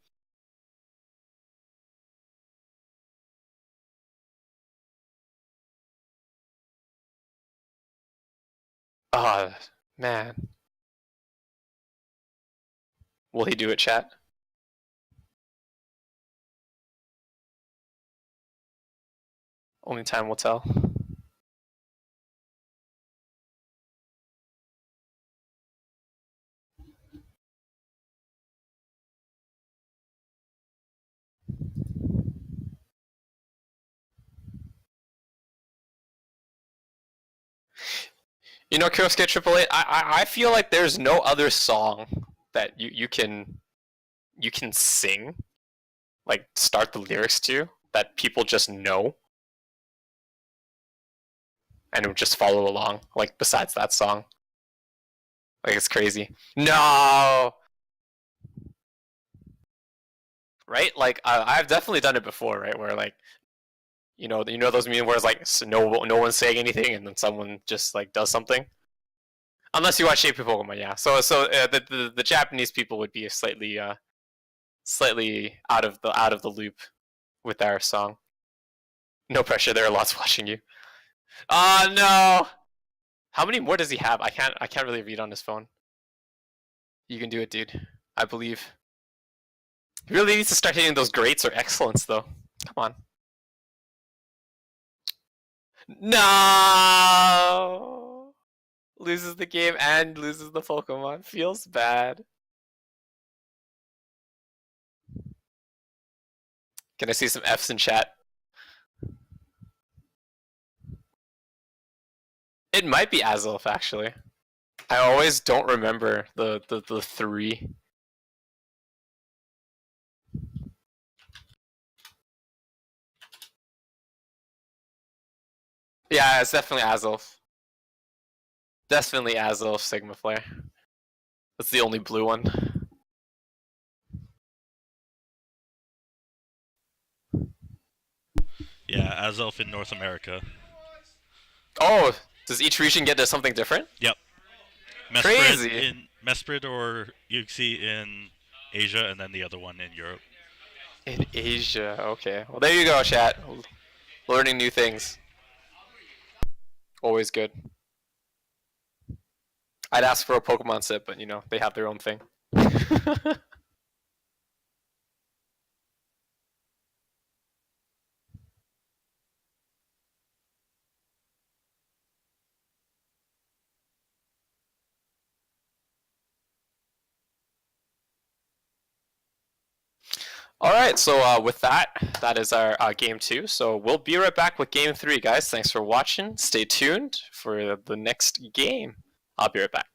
Oh, man. Will he do it, chat? Only time will tell. You know, Kyosuke Triple Eight, I feel like there's no other song that you can sing, like start the lyrics to, that people just know and would just follow along, like besides that song. Like it's crazy. No! Right? Like I've definitely done it before, right? Where like you know those memes where it's like no one's saying anything and then someone just like does something. Unless you watch Shape of Pokemon, yeah. So the Japanese people would be slightly out of the loop with our song. No pressure. There are lots watching you. Oh no! How many more does he have? I can't really read on his phone. You can do it, dude. I believe. He really needs to start hitting those greats or excellence, though. Come on. No! Loses the game and loses the Pokemon. Feels bad. Can I see some Fs in chat? It might be Azelf, actually. I always don't remember the 3. Yeah, it's definitely Azelf. Definitely Azelf Sigma Flare. That's the only blue one. Yeah, Azelf in North America. Oh, does each region get to something different? Yep. Crazy. Mesprit or Yuxi in Asia, and then the other one in Europe. In Asia, okay. Well, there you go, chat. Learning new things. Always good. I'd ask for a Pokemon sip, but you know, they have their own thing. Alright, so with that is our game 2. So we'll be right back with game 3, guys. Thanks for watching. Stay tuned for the next game. I'll be right back.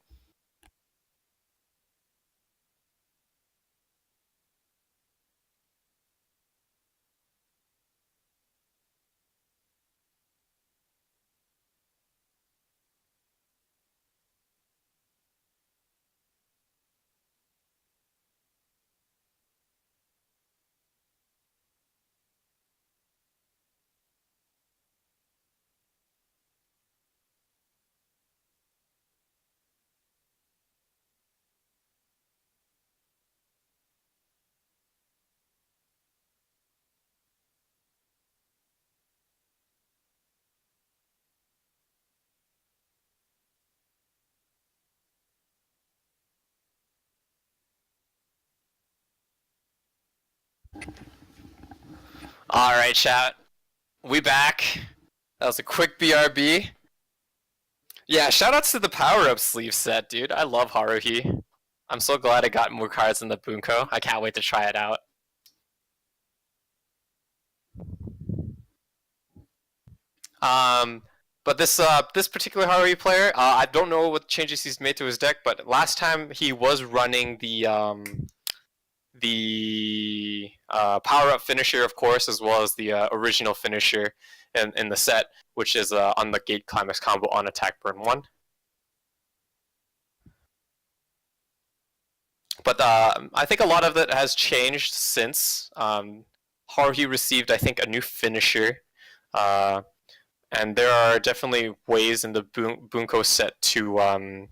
Alright, chat. We back. That was a quick BRB. Yeah, shoutouts to the power-up sleeve set, dude. I love Haruhi. I'm so glad I got more cards in the Bunko. I can't wait to try it out. But this particular Haruhi player, I don't know what changes he's made to his deck, but last time he was running the the power-up finisher, of course, as well as the original finisher in the set, which is on the Gate Climax combo on attack burn 1. But I think a lot of that has changed since Haruhi received, I think, a new finisher. And there are definitely ways in the Bunko set to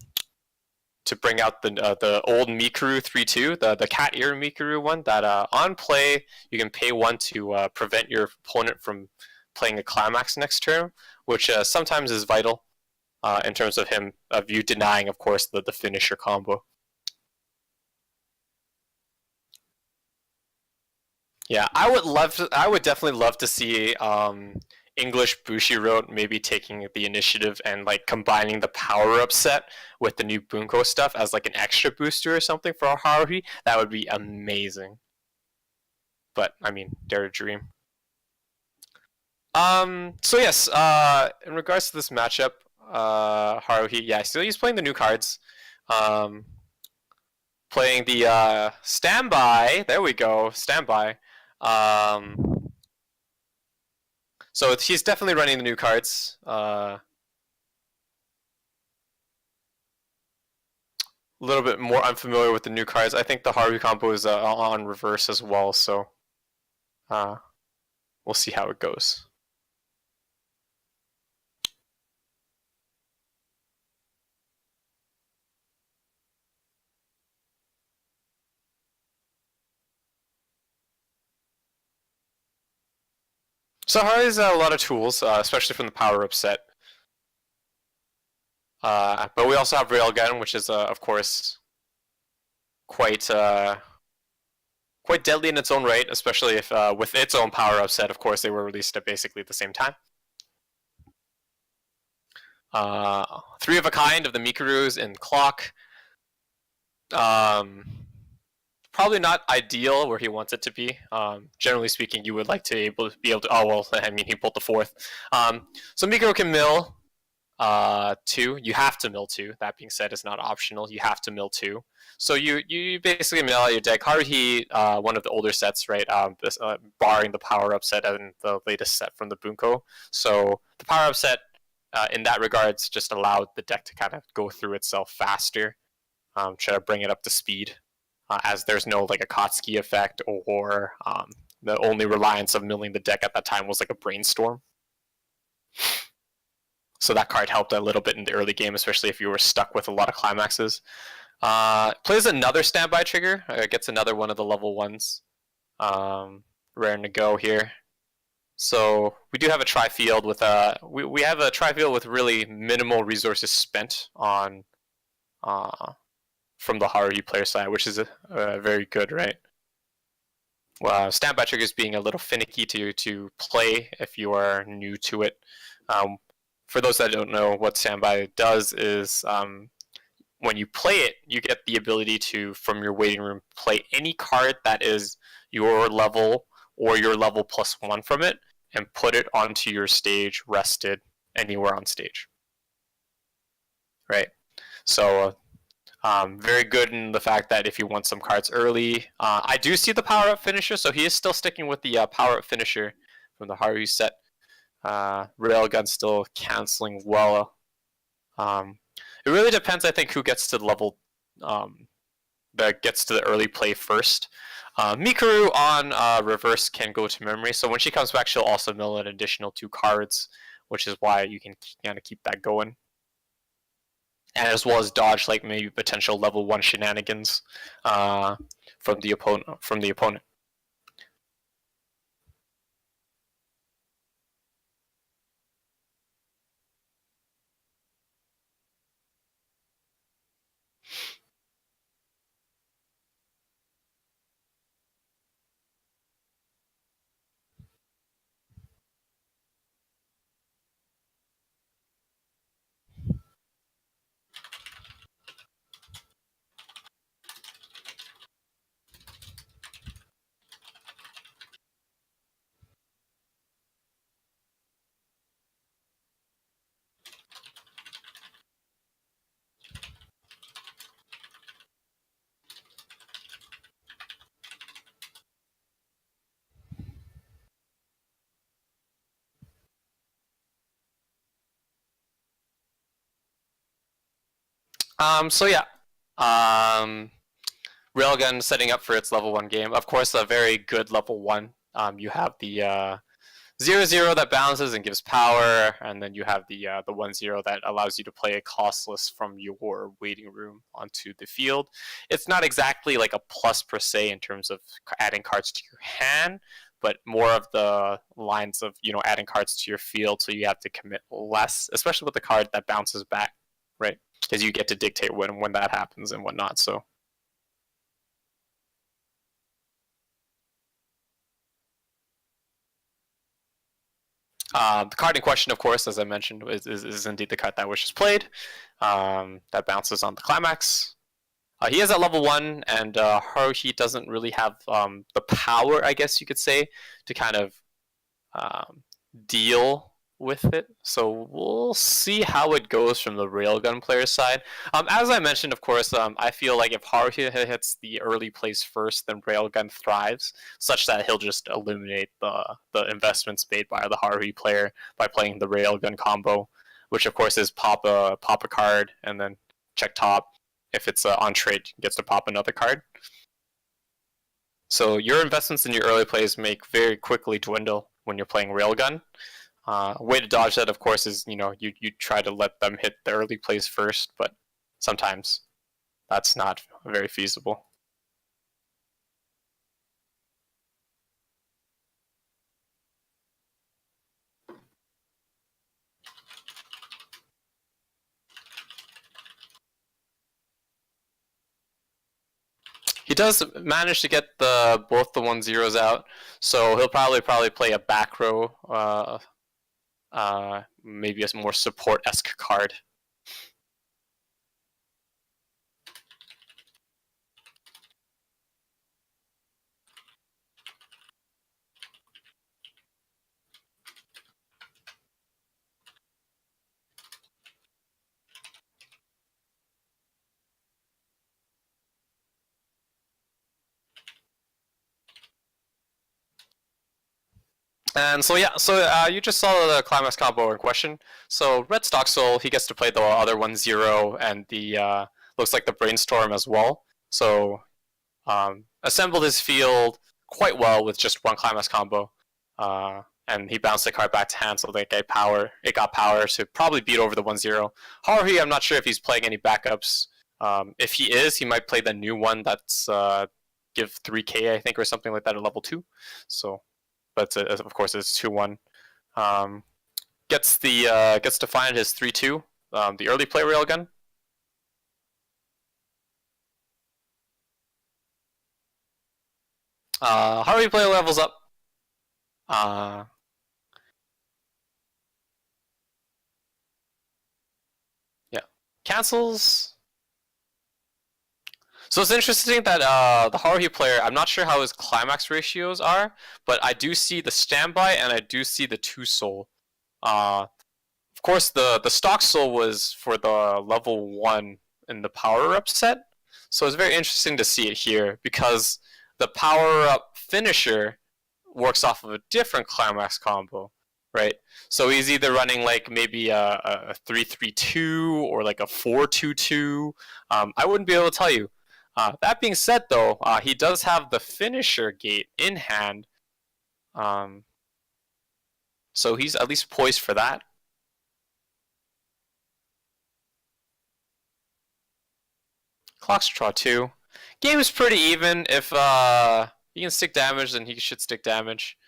bring out the old Mikuru 3-2, the cat ear Mikuru one, that on play you can pay 1 to prevent your opponent from playing a climax next turn, which sometimes is vital in terms of you denying, of course, the finisher combo. Yeah, I would definitely love to see English Bushiroad maybe taking the initiative and like combining the power-up set with the new Bunko stuff as like an extra booster or something for Haruhi. That would be amazing. But I mean, dare to dream. So yes, in regards to this matchup, Haruhi, yeah, so he's playing the new cards. Playing the standby. There we go, standby. So he's definitely running the new cards. A little bit more unfamiliar with the new cards. I think the Haruhi combo is on reverse as well, so we'll see how it goes. So Haruhi has a lot of tools, especially from the power-up set. But we also have Railgun, which is, of course, quite deadly in its own right, especially if with its own power-up set. Of course, they were released at basically the same time. 3 of a kind of the Mikurus in Clock. Probably not ideal where he wants it to be. Generally speaking, you would like to be able to. Oh well, I mean, he pulled the 4th. So Mikuru can mill 2. You have to mill 2. That being said, it's not optional. You have to mill 2. So you basically mill out your deck. Haruhi, one of the older sets, right? Barring the power-up set and the latest set from the Bunko. So the power-up set, in that regards, just allowed the deck to kind of go through itself faster. Try to bring it up to speed. As there's no like Akatsuki effect, or the only reliance of milling the deck at that time was like a brainstorm. So that card helped a little bit in the early game, especially if you were stuck with a lot of climaxes. Plays another standby trigger, gets another one of the level 1s. Raring to go here. So we do have a tri-field with we have a tri-field with really minimal resources spent on from the Haruhi player side, which is very good, right? Standby triggers being a little finicky to play if you are new to it. For those that don't know, what standby does is when you play it, you get the ability to, from your waiting room, play any card that is your level or your level +1 from it and put it onto your stage rested anywhere on stage. Right? So very good in the fact that if you want some cards early, I do see the power-up finisher, so he is still sticking with the power-up finisher from the Haruhi set. Railgun still canceling well. It really depends, I think, who gets to the level that gets to the early play first. Mikuru on reverse can go to memory, so when she comes back, she'll also mill an additional 2 cards, which is why you can kind of keep that going. And as well as dodge like maybe potential level 1 shenanigans from the opponent. So yeah, Railgun setting up for its level 1 game. Of course, a very good level 1. You have the 0-0 that balances and gives power, and then you have the 1-0 that allows you to play a costless from your waiting room onto the field. It's not exactly like a plus per se in terms of adding cards to your hand, but more of the lines of adding cards to your field, so you have to commit less, especially with the card that bounces back, right? Because you get to dictate when that happens and whatnot. So. The card in question, of course, as I mentioned, is indeed the card that Wish has played. That bounces on the climax. He is at level 1, and Haruhi doesn't really have the power, I guess you could say, to kind of deal with it. So we'll see how it goes from the Railgun player side. As I mentioned, of course, I feel like if Haruhi hits the early place first, then Railgun thrives, such that he'll just eliminate the investments made by the Haruhi player by playing the Railgun combo, which of course is pop a card and then check top. If it's on trade, gets to pop another card. So your investments in your early plays make very quickly dwindle when you're playing Railgun. Way to dodge that, of course, is you try to let them hit the early plays first, but sometimes that's not very feasible. He does manage to get both the 1-0s out, so he'll probably play a back row, maybe a more support-esque card. And so yeah, you just saw the climax combo in question. So red stock soul, he gets to play the other 1-0 and the looks like the brainstorm as well. So assembled his field quite well with just one climax combo, and he bounced the card back to hand, so they get power. It got power to probably beat over the 1-0. Haruhi, I'm not sure if he's playing any backups. If he is, he might play the new one that's give 3k, I think, or something like that at level 2. So. But of course it's 2-1. Gets to find his 3-2. The early play Railgun. Haruhi play levels up. Yeah, cancels. So it's interesting that the Haruhi player, I'm not sure how his climax ratios are, but I do see the standby and I do see the 2 soul. Of course, the stock soul was for the level 1 in the power-up set, so it's very interesting to see it here, because the power-up finisher works off of a different climax combo, right? So he's either running like maybe a 3-3-2 or like a 4-2-2. I wouldn't be able to tell you. That being said, though, he does have the finisher gate in hand, so he's at least poised for that. Clock's draw 2. Game is pretty even. If he can stick damage, then he should stick damage.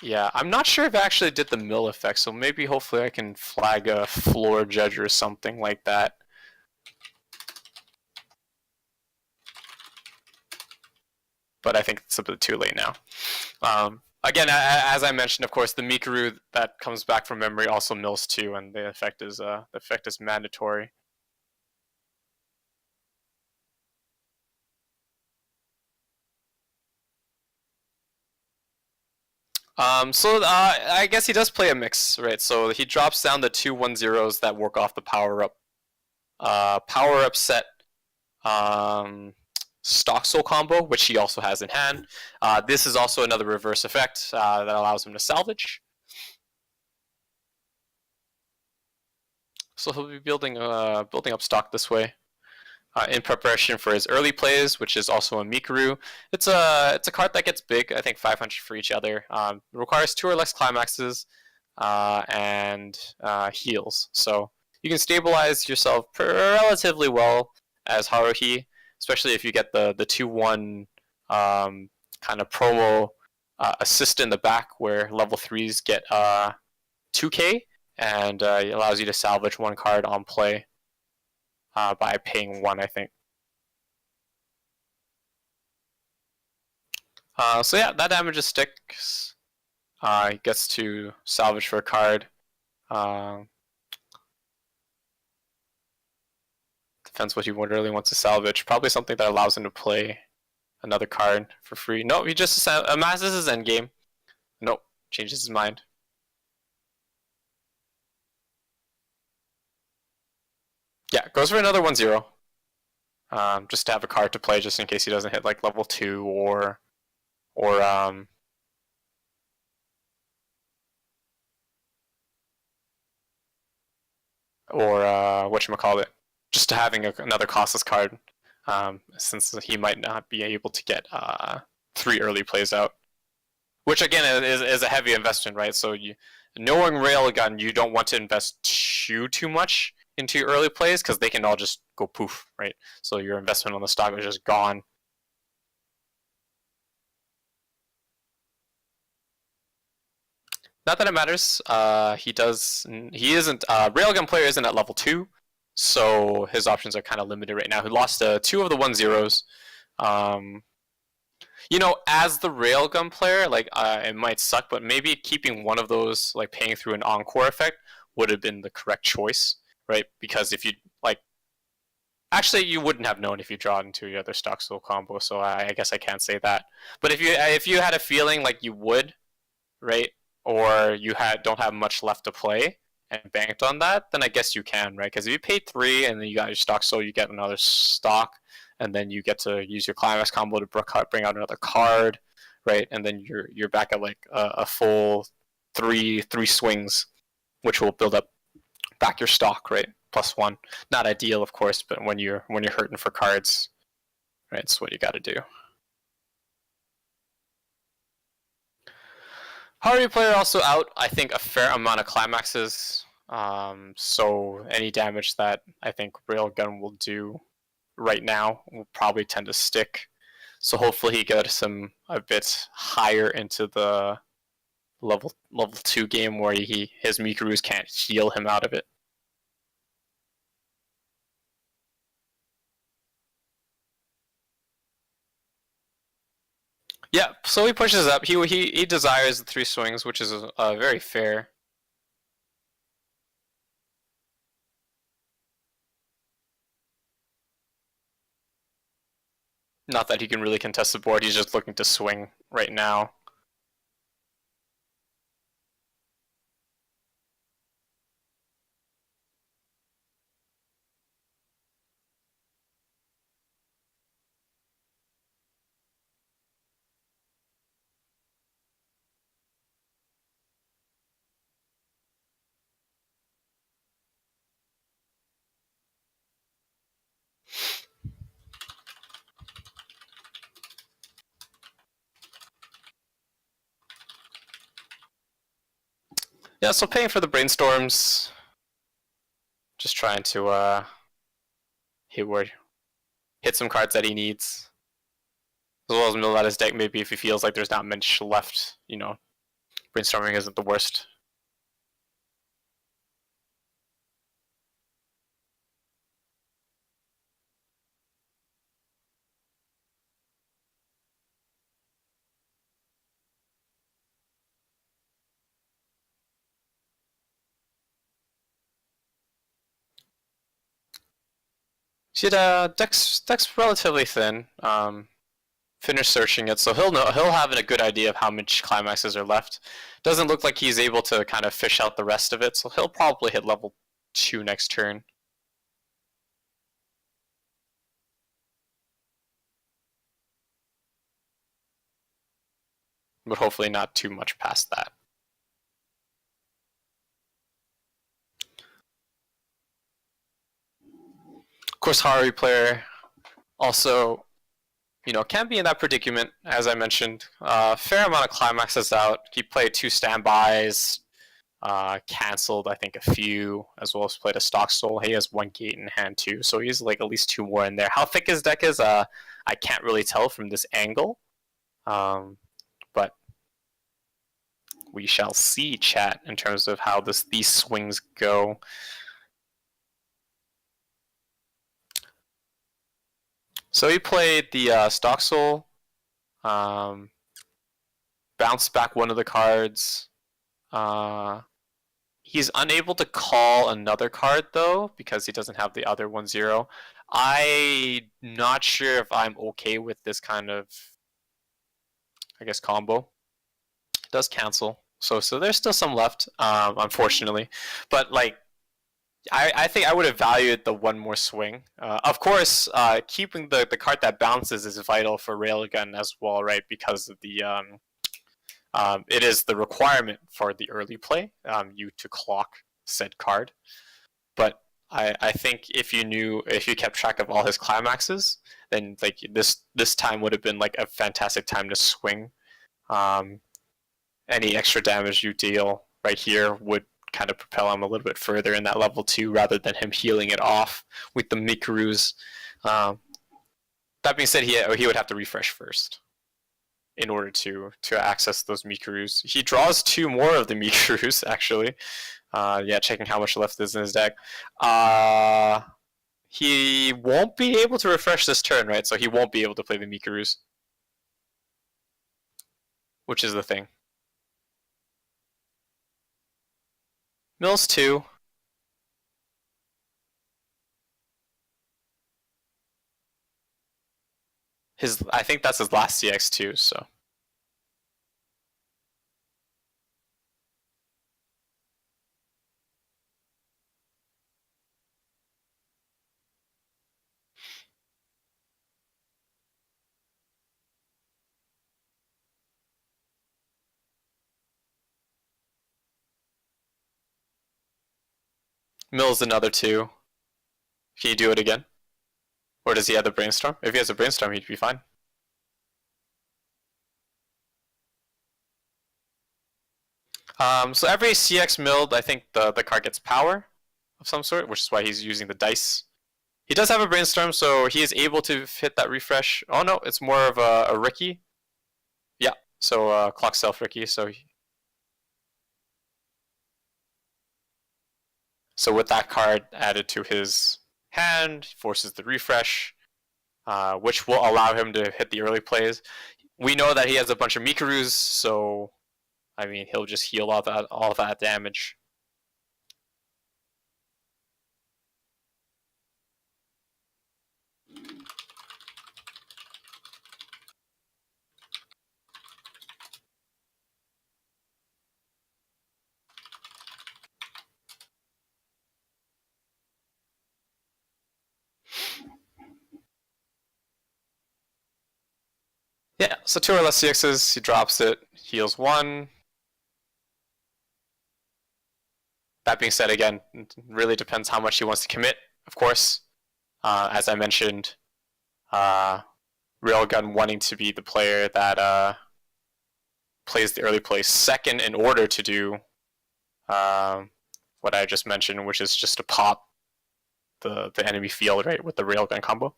Yeah, I'm not sure if I actually did the mill effect, so maybe hopefully I can flag a floor judge or something like that. But I think it's a bit too late now. Again, as I mentioned, of course, the Mikuru that comes back from memory also mills too, and the effect is mandatory. I guess he does play a mix, right? So he drops down the 2 1-0s that work off the power up set. Stock Soul combo, which he also has in hand. This is also another reverse effect that allows him to salvage. So he'll be building up stock this way. In preparation for his early plays, which is also a Mikuru. It's a card that gets big. I think 500 for each other. It requires 2 or less climaxes and heals. So you can stabilize yourself relatively well as Haruhi, especially if you get the 2-1 kind of promo assist in the back where level 3s get 2k, and it allows you to salvage 1 card on play. By paying 1, I think. So yeah, that damages sticks. He gets to salvage for a card. Depends what he really wants to salvage. Probably something that allows him to play another card for free. No, he just amasses his endgame. Nope, changes his mind. Yeah, goes for another 1-0. Just to have a card to play, just in case he doesn't hit like level 2 or whatchamacallit, just to having another costless card, since he might not be able to get 3 early plays out, which again is a heavy investment, right? So knowing Railgun, you don't want to invest too much into your early plays because they can all just go poof, right? So your investment on the stock is just gone. Not that it matters. He isn't. Railgun player isn't at level 2, so his options are kind of limited right now. He lost 2 of the 1-0s. You know, as the Railgun player, like it might suck, but maybe keeping one of those, like paying through an encore effect, would have been the correct choice, right? Because if you actually, you wouldn't have known if you draw into your other stock soul combo, so I guess I can't say that. But if you had a feeling like you would, right, or you don't have much left to play and banked on that, then I guess you can, right? Because if you paid 3 and then you got your stock soul, you get another stock, and then you get to use your climax combo to bring out another card, right? And then you're back at like a full three swings, which will build up back your stock, right? +1. Not ideal, of course, but when you're hurting for cards, right, it's what you got to do. Haru player also out, I think, a fair amount of climaxes. So any damage that I think Railgun will do right now will probably tend to stick. So hopefully he gets him a bit higher into the level 2 game where his Mikurus can't heal him out of it. Yeah, so he pushes up. He desires the 3 swings, which is very fair. Not that he can really contest the board, he's just looking to swing right now. Yeah, so paying for the brainstorms, just trying to hit some cards that he needs, as well as mill out his deck. Maybe if he feels like there's not much left, you know, brainstorming isn't the worst. See, deck's relatively thin. Finish searching it, so he'll have a good idea of how much climaxes are left. Doesn't look like he's able to kind of fish out the rest of it, so he'll probably hit level 2 next turn. but hopefully not too much past that. Of course, Haru player also, can be in that predicament, as I mentioned. Fair amount of climaxes out. He played 2 standbys, canceled, I think, a few, as well as played a stock soul. He has 1 gate in hand too, so he's like at least 2 more in there. How thick his deck is, I can't really tell from this angle, but we shall see, chat, in terms of how these swings go. So he played the stock soul, bounced back one of the cards. He's unable to call another card though, because he doesn't have the other 1/0. I'm not sure if I'm okay with this kind of, I guess, combo. It does cancel, so there's still some left, unfortunately. But like, I think I would have valued the 1 more swing. Of course, keeping the card that bounces is vital for Railgun as well, right? Because of the it is the requirement for the early play, you to clock said card. But I think if you kept track of all his climaxes, then like this time would have been like a fantastic time to swing. Any extra damage you deal right here would kind of propel him a little bit further in that level 2, rather than him healing it off with the Mikurus. That being said, he would have to refresh first in order to access those Mikurus. He draws 2 more of the Mikurus, actually. Checking how much left is in his deck. He won't be able to refresh this turn, right? So he won't be able to play the Mikurus, which is the thing. Mills 2. I think that's his last CX too, so. Mills another 2. Can you do it again? Or does he have the brainstorm? If he has a brainstorm, he'd be fine. So every CX milled, I think the card gets power of some sort, which is why he's using the dice. He does have a brainstorm, so he is able to hit that refresh. Oh no, it's more of a Ricky. Yeah, so clock self Ricky. So with that card added to his hand, forces the refresh, which will allow him to hit the early plays. We know that he has a bunch of Mikurus, so I mean he'll just heal all that damage. Yeah, so 2 or less CXs, he drops it, heals 1. That being said, again, it really depends how much he wants to commit, of course. As I mentioned, Railgun wanting to be the player that plays the early play second in order to do what I just mentioned, which is just to pop the enemy field, right, with the Railgun combo.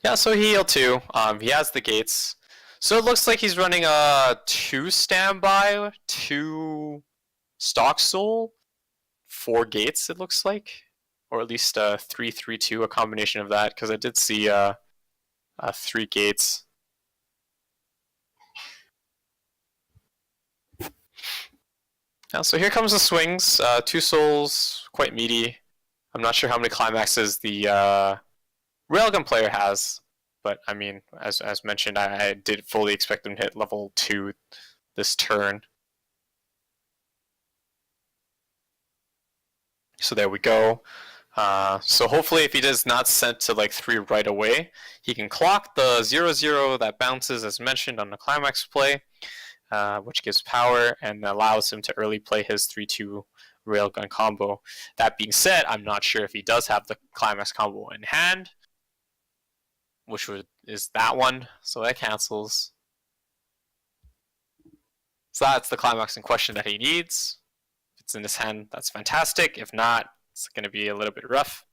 Yeah, so he healed 2. He has the gates. So it looks like he's running a 2 standby, 2 stock soul, 4 gates, it looks like. Or at least 3-3-2, a combination of that, because I did see 3 gates. Yeah, so here comes the swings. 2 souls, quite meaty. I'm not sure how many climaxes the Railgun player has, but I mean, as mentioned, I did fully expect him to hit level 2 this turn. So there we go. So hopefully if he does not send to like 3 right away, he can clock the 0-0 that bounces as mentioned on the climax play, which gives power and allows him to early play his 3-2 railgun combo. That being said, I'm not sure if he does have the climax combo in hand, which is that one, so that cancels. So that's the climax in question that he needs. If it's in his hand, that's fantastic. If not, it's going to be a little bit rough.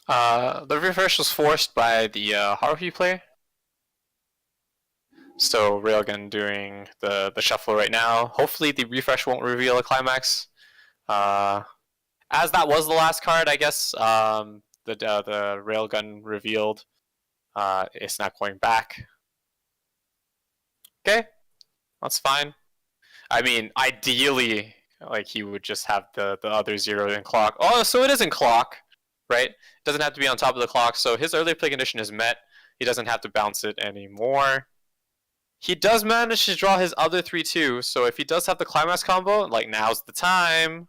The refresh was forced by the Haruhi player. So Railgun doing the shuffle right now. Hopefully the refresh won't reveal a climax. As that was the last card, I guess the Railgun revealed. It's not going back. Okay, that's fine. I mean, ideally, like he would just have the other 0 in clock. Oh, so it is in clock, right? It doesn't have to be on top of the clock. So his early play condition is met. He doesn't have to bounce it anymore. He does manage to draw his other 3-2, so if he does have the climax combo, like now's the time. You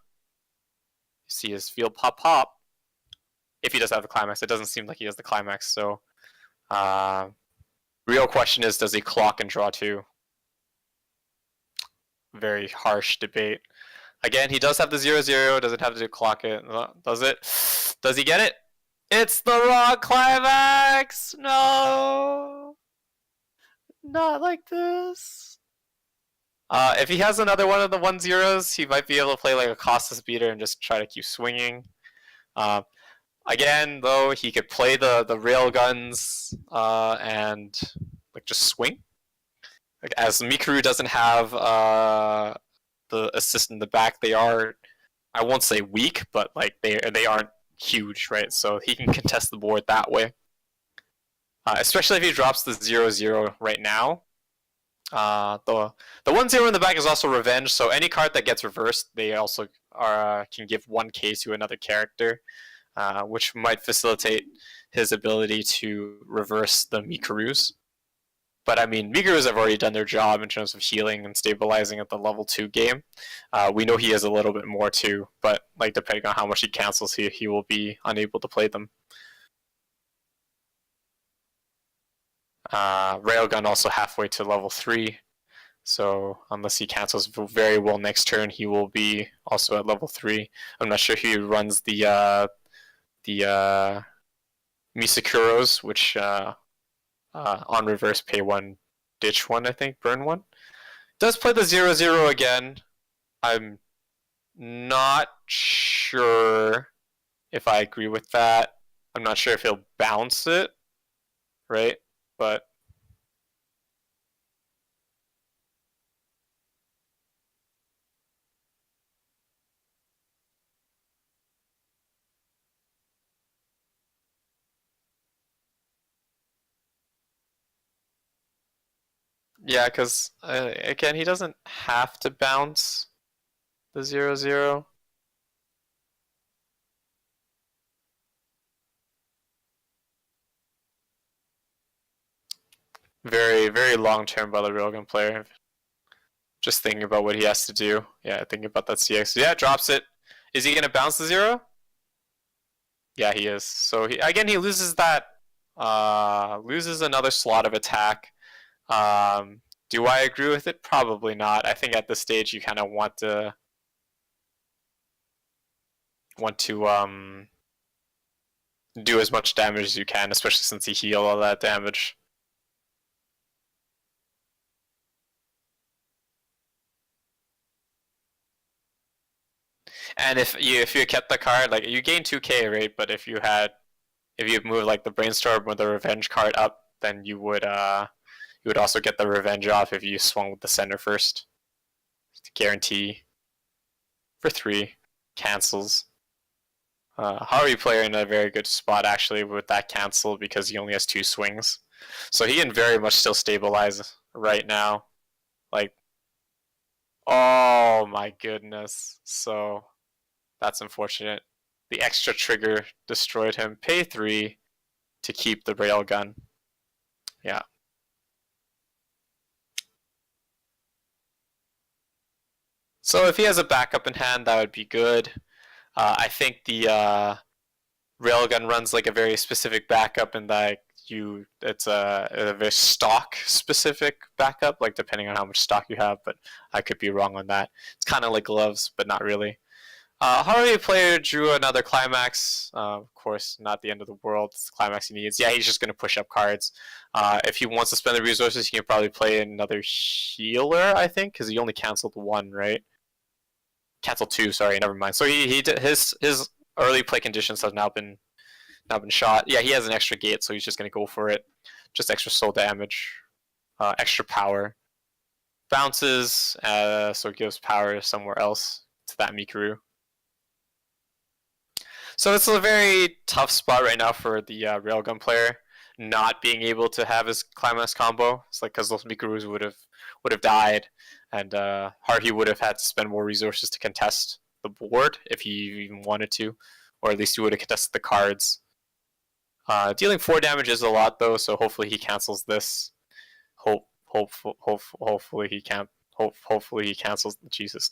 see his field pop. If he does have the climax, it doesn't seem like he has the climax, so real question is, does he clock and draw 2? Very harsh debate. Again, he does have the 0-0, doesn't have to clock it. Does it? Does he get it? It's the wrong climax! No! Not like this. If he has another one of the 1-0s, he might be able to play like a costless beater and just try to keep swinging. Again, though, he could play the rail guns and like just swing. Like, as Mikuru doesn't have the assist in the back, they are, I won't say weak, but like they aren't huge, right? So he can contest the board that way. Especially if he drops the 0-0 right now. The 1-0 in the back is also revenge, so any card that gets reversed, they also can give 1k to another character, which might facilitate his ability to reverse the Mikurus. But I mean, Mikurus have already done their job in terms of healing and stabilizing at the level 2 game. We know he has a little bit more too, but like depending on how much he cancels, he will be unable to play them. Railgun also halfway to level 3, so unless he cancels very well next turn, he will be also at level 3. I'm not sure if he runs the Misakuros, which on reverse pay 1, ditch 1, I think, burn 1. Does play the 0-0 again. I'm not sure if I agree with that. I'm not sure if he'll bounce it, right? But yeah, because again, he doesn't have to bounce the 0-0. Very, very long term by the railgun player. Just thinking about what he has to do. Yeah, thinking about that CX. Yeah, drops it. Is he gonna bounce the 0? Yeah, he is. So again, he loses that. Loses another slot of attack. Do I agree with it? Probably not. I think at this stage you kind of want to do as much damage as you can, especially since he healed all that damage. And if you kept the card, like you gain 2k, right? But if you moved like the brainstorm or the revenge card up, then you would also get the revenge off if you swung with the center first. To guarantee for 3 cancels. Haruhi player in a very good spot actually with that cancel because he only has 2 swings, so he can very much still stabilize right now. Like Oh my goodness. So that's unfortunate. The extra trigger destroyed him. Pay 3 to keep the railgun. Yeah. So if he has a backup in hand, that would be good. I think the railgun runs like a very specific backup, and that it's a very stock specific backup, like depending on how much stock you have. But I could be wrong on that. It's kind of like gloves, but not really. Harvey player drew another climax. Of course, not the end of the world. It's the climax he needs. Yeah, he's just going to push up cards. If he wants to spend the resources, he can probably play another healer, I think, because he only canceled 1, right? Canceled 2, sorry, never mind. So he did, his early play conditions have now been shot. Yeah, he has an extra gate, so he's just going to go for it. Just extra soul damage, extra power. Bounces, so it gives power somewhere else to that Mikuru. So it's a very tough spot right now for the railgun player, not being able to have his climax combo. It's like because those Mikurus would have died, and Haruhi would have had to spend more resources to contest the board if he even wanted to, or at least he would have contested the cards. Dealing 4 damage is a lot though, so hopefully he cancels this. Hopefully he can't. Hopefully he cancels. Jesus.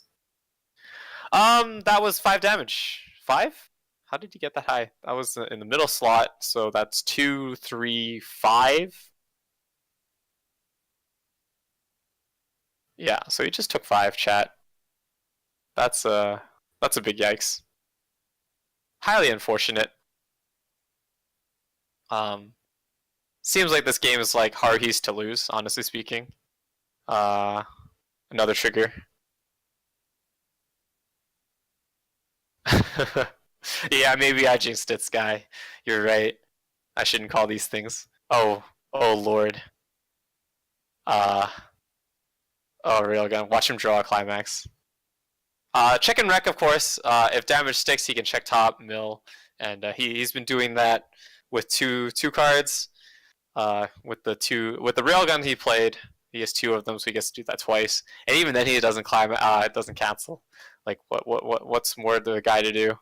That was 5 damage. 5? How did you get that high? That was in the middle slot, so that's 2, 3, 5. Yeah, so he just took 5, chat. That's a big yikes. Highly unfortunate. Seems like this game is like Haruhi's to lose, honestly speaking. Another trigger. Yeah, maybe I jinxed it, Sky. You're right. I shouldn't call these things. Oh lord. Oh, railgun. Watch him draw a climax. Check and wreck, of course. If damage sticks, he can check top, mill, and he's been doing that with two cards. With the railgun he played, he has 2 of them, so he gets to do that twice. And even then, he doesn't climb. It doesn't cancel. Like what's more the guy to do?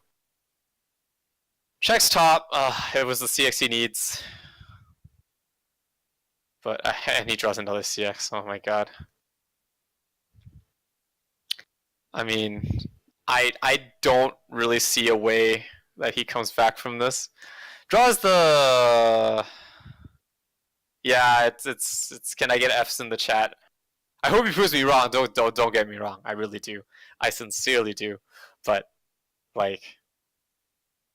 Checks top. It was the CX he needs, but and he draws another CX. Oh my god. I mean, I don't really see a way that he comes back from this. Draws the. Yeah, it's. Can I get Fs in the chat? I hope he proves me wrong. Don't get me wrong. I really do. I sincerely do. But like,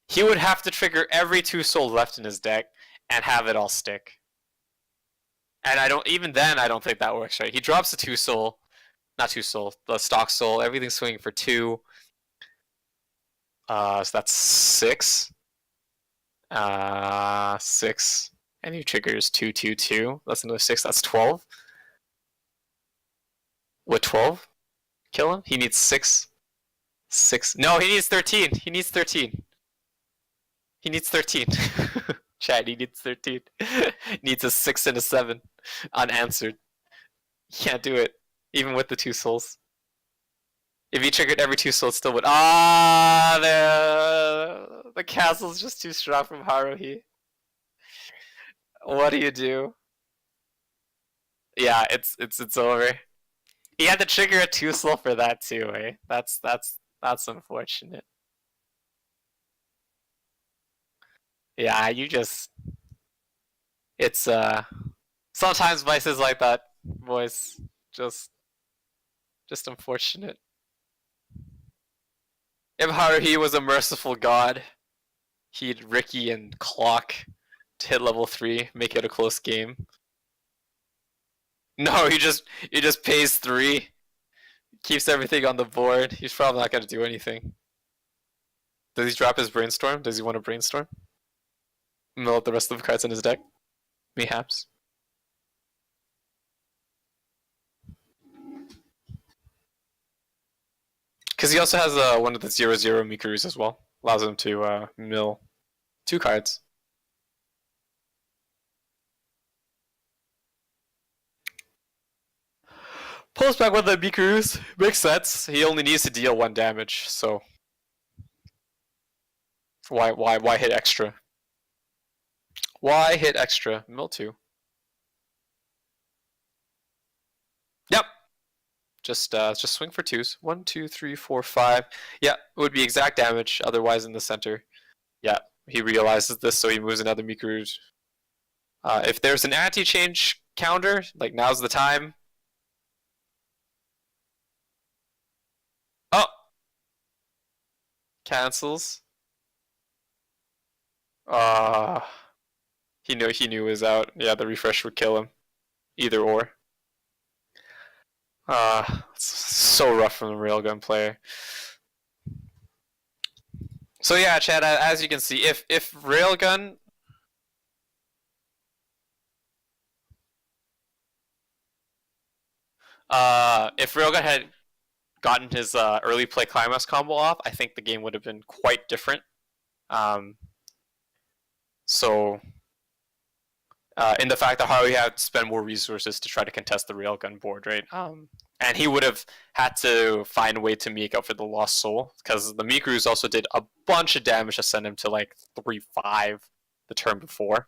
he would have to trigger every 2 soul left in his deck and have it all stick. And I don't think that works, right? He drops the 2 soul, not 2 soul, the stock soul. Everything's swinging for 2. So that's 6. 6. And he triggers 2, 2, 2. That's another 6. That's 12. With 12, kill him. He needs 6. 6. No, he needs 13. He needs 13. He needs 13. Chat, he needs 13. Needs a 6 and a 7. Unanswered. Can't do it. Even with the 2 souls. If he triggered every 2 souls, still would. The castle's just too strong from Haruhi. What do you do? Yeah, it's over. He had to trigger a 2 soul for that too, eh? That's unfortunate. Yeah, you just. It's sometimes Weiss is like that, boys. Just unfortunate. If Haruhi was a merciful god, he'd Ricky and Clock to hit level 3, make it a close game. No, he just pays 3, keeps everything on the board. He's probably not gonna do anything. Does he drop his brainstorm? Does he want to brainstorm? Mill out the rest of the cards in his deck? Mayhaps. Because he also has one of the 0/0 Mikurus as well. Allows him to mill 2 cards. Pulls back with the Mikurus. Makes sense. He only needs to deal 1 damage, so why hit extra? Why hit extra? Mill 2. Yep. Just swing for 2s. 1, 2, 3, 4, 5. Yeah, it would be exact damage otherwise in the center. Yeah, he realizes this, so he moves another Mikurus. If there's an anti-change counter, like now's the time. Oh! Cancels. He knew he was out. Yeah, the refresh would kill him. Either or. It's so rough from the railgun player. So yeah, Chad, as you can see, if railgun had gotten his early play climax combo off, I think the game would have been quite different. So in the fact that Harley had to spend more resources to try to contest the railgun board, right? And he would have had to find a way to make up for the lost soul, because the Mikurus also did a bunch of damage to send him to like 3-5 the turn before.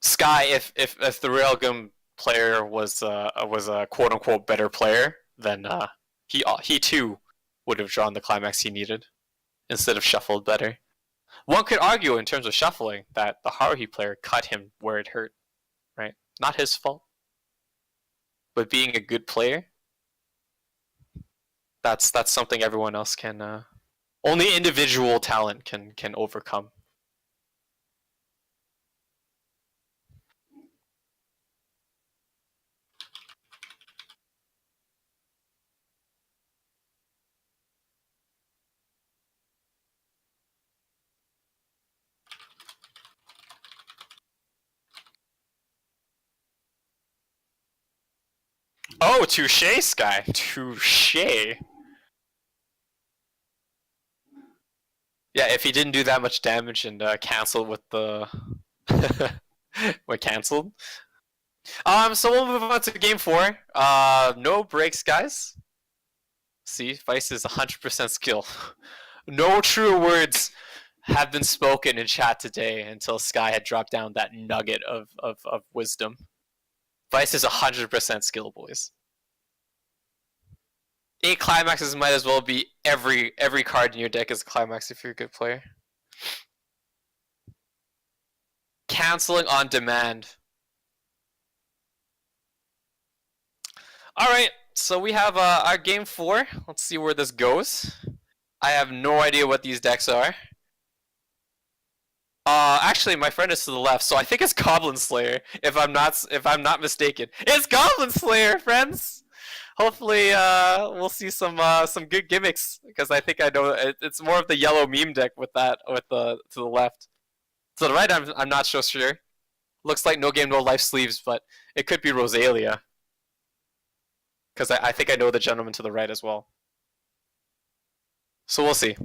Sky, if the railgun player was a quote unquote better player, then he too would have drawn the climax he needed instead of shuffled better. One could argue in terms of shuffling that the Haruhi player cut him where it hurt, right? Not his fault. But being a good player, that's something everyone else can only individual talent can overcome. Oh, touche, Sky. Touche. Yeah, if he didn't do that much damage and cancel with the... what canceled? So we'll move on to game 4. No breaks, guys. See, Weiss is 100% skill. No true words have been spoken in chat today until Sky had dropped down that nugget of wisdom. Weiss is 100% skill, boys. 8 climaxes might as well be every card in your deck is a climax if you're a good player. Canceling on demand. Alright, so we have our game 4. Let's see where this goes. I have no idea what these decks are. Actually, my friend is to the left, so I think it's Goblin Slayer. If I'm not mistaken, it's Goblin Slayer, friends. Hopefully, we'll see some good gimmicks, because I think I know it's more of the yellow meme deck with the to the left. To the right, I'm not so sure. Looks like no game, no life sleeves, but it could be Rosalia, because I think I know the gentleman to the right as well. So we'll see.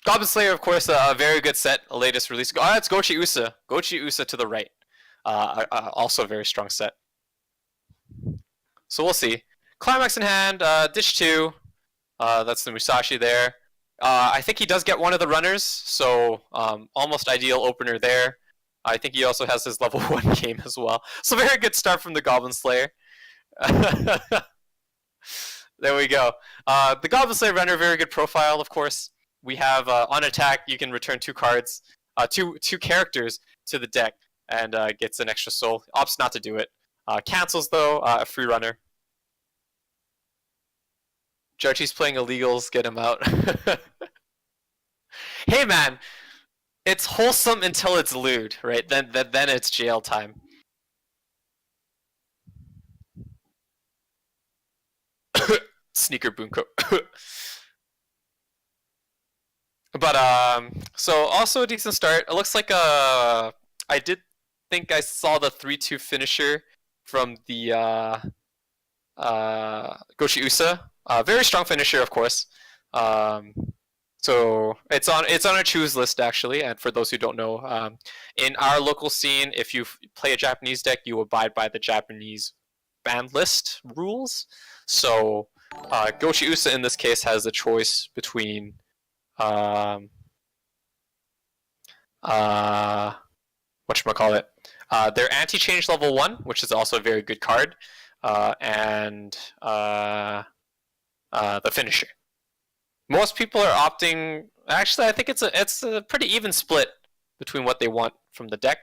Goblin Slayer, of course, a very good set, a latest release. It's Gochi Usa. Gochi Usa to the right. Also a very strong set. So we'll see. Climax in hand, Dish 2. That's the Musashi there. I think he does get one of the runners, so almost ideal opener there. I think he also has his level 1 game as well. So very good start from the Goblin Slayer. There we go. The Goblin Slayer runner, very good profile, of course. We have on attack, you can return 2 cards, two characters to the deck, and gets an extra soul. Opts not to do it. Cancels though, a free runner. Jarchi's playing illegals, get him out. Hey man, it's wholesome until it's lewd, right? Then it's jail time. Sneaker Bunko. But so also a decent start. It looks like I did think I saw the 3-2 finisher from the Gochi Usa. Very strong finisher, of course. So it's on a choose list actually. And for those who don't know, in our local scene, if you play a Japanese deck, you abide by the Japanese ban list rules. So Gochi Usa in this case has a choice between whatchamacallit, their anti-change level 1, which is also a very good card, and the finisher. Most people are opting. Actually, I think it's a pretty even split between what they want from the deck.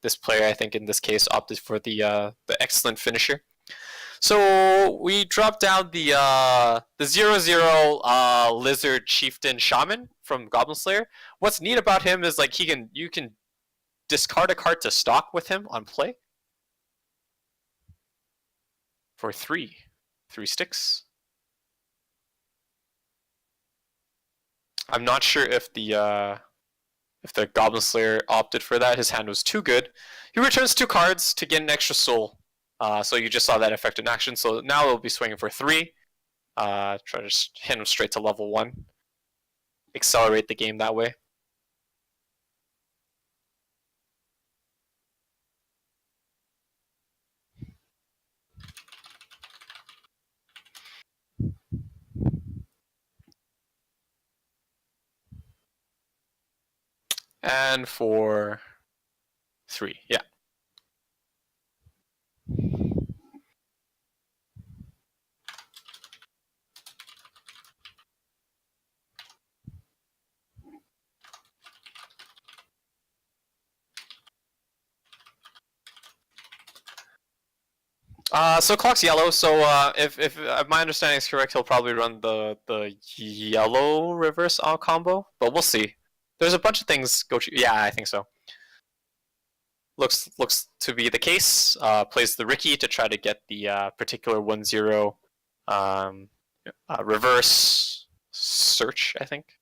This player, I think, in this case, opted for the excellent finisher. So we dropped down the 0/0 Lizard Chieftain Shaman from Goblin Slayer. What's neat about him is like you can discard a card to stock with him on play for 3 sticks. I'm not sure if the Goblin Slayer opted for that. His hand was too good. He returns 2 cards to get an extra soul. So you just saw that effect in action. So now we'll be swinging for 3. Try to just hit him straight to level 1. Accelerate the game that way. And for 3, yeah. So clock's yellow. So if my understanding is correct, he'll probably run the yellow reverse combo, but we'll see. There's a bunch of things. Yeah, I think so. Looks to be the case. Plays the Ricky to try to get the particular 1/0 reverse search, I think.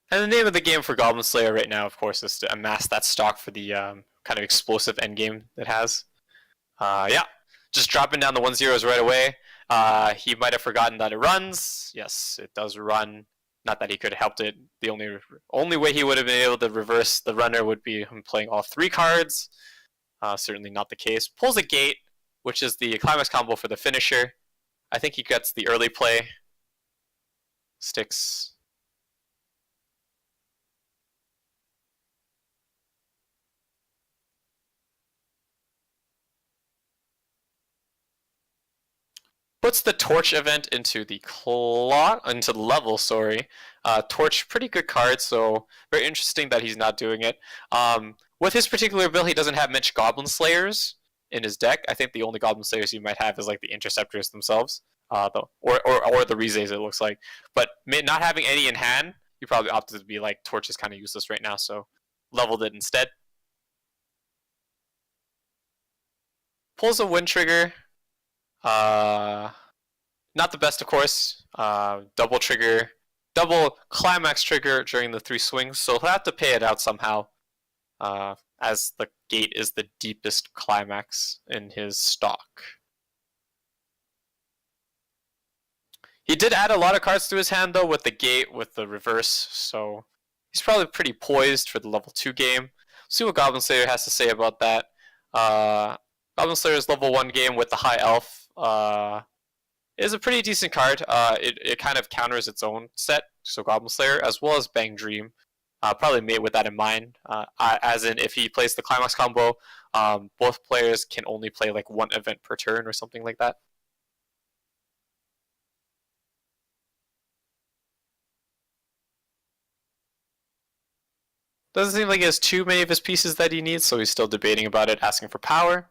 And the name of the game for Goblin Slayer right now, of course, is to amass that stock for the kind of explosive endgame it has. Yeah, just dropping down the 1/0s right away. He might have forgotten that it runs. Yes, it does run. Not that he could have helped it. The only way he would have been able to reverse the runner would be him playing all 3 cards. Certainly not the case. Pulls a gate, which is the climax combo for the finisher. I think he gets the early play. Sticks. Puts the torch event into the level, sorry. Torch, pretty good card, so very interesting that he's not doing it. With his particular build, he doesn't have much Goblin Slayers in his deck. I think the only Goblin Slayers he might have is like the Interceptors themselves, or the Rizees, it looks like. But not having any in hand, he probably opted to be like, Torch is kind of useless right now, so leveled it instead. Pulls a Wind Trigger. Not the best, of course. Double climax trigger during the 3 swings, so he'll have to pay it out somehow, as the gate is the deepest climax in his stock. He did add a lot of cards to his hand, though, with the gate, with the reverse, so he's probably pretty poised for the level 2 game. See what Goblin Slayer has to say about that. Goblin Slayer's level 1 game with the High Elf is a pretty decent card. It kind of counters its own set, so Goblin Slayer, as well as Bang Dream. Probably made with that in mind. As in, if he plays the Climax combo, both players can only play like 1 event per turn or something like that. Doesn't seem like he has too many of his pieces that he needs, so he's still debating about it, asking for power.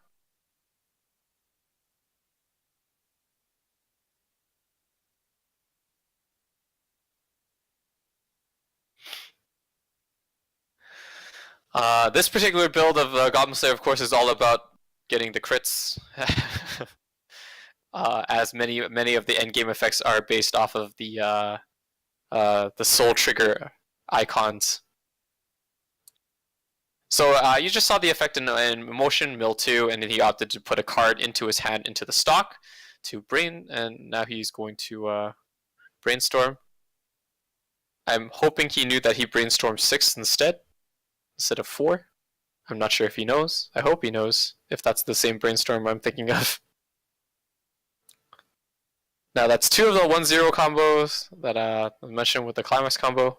This particular build of Goblin Slayer, of course, is all about getting the crits, as many of the endgame effects are based off of the soul trigger icons. So you just saw the effect in motion, mill 2, and then he opted to put a card into his hand into the stock to brain, and now he's going to brainstorm. I'm hoping he knew that he brainstormed 6 instead of 4. I'm not sure if he knows. I hope he knows if that's the same brainstorm I'm thinking of. Now that's 2 of the 1-0 combos that I mentioned with the climax combo.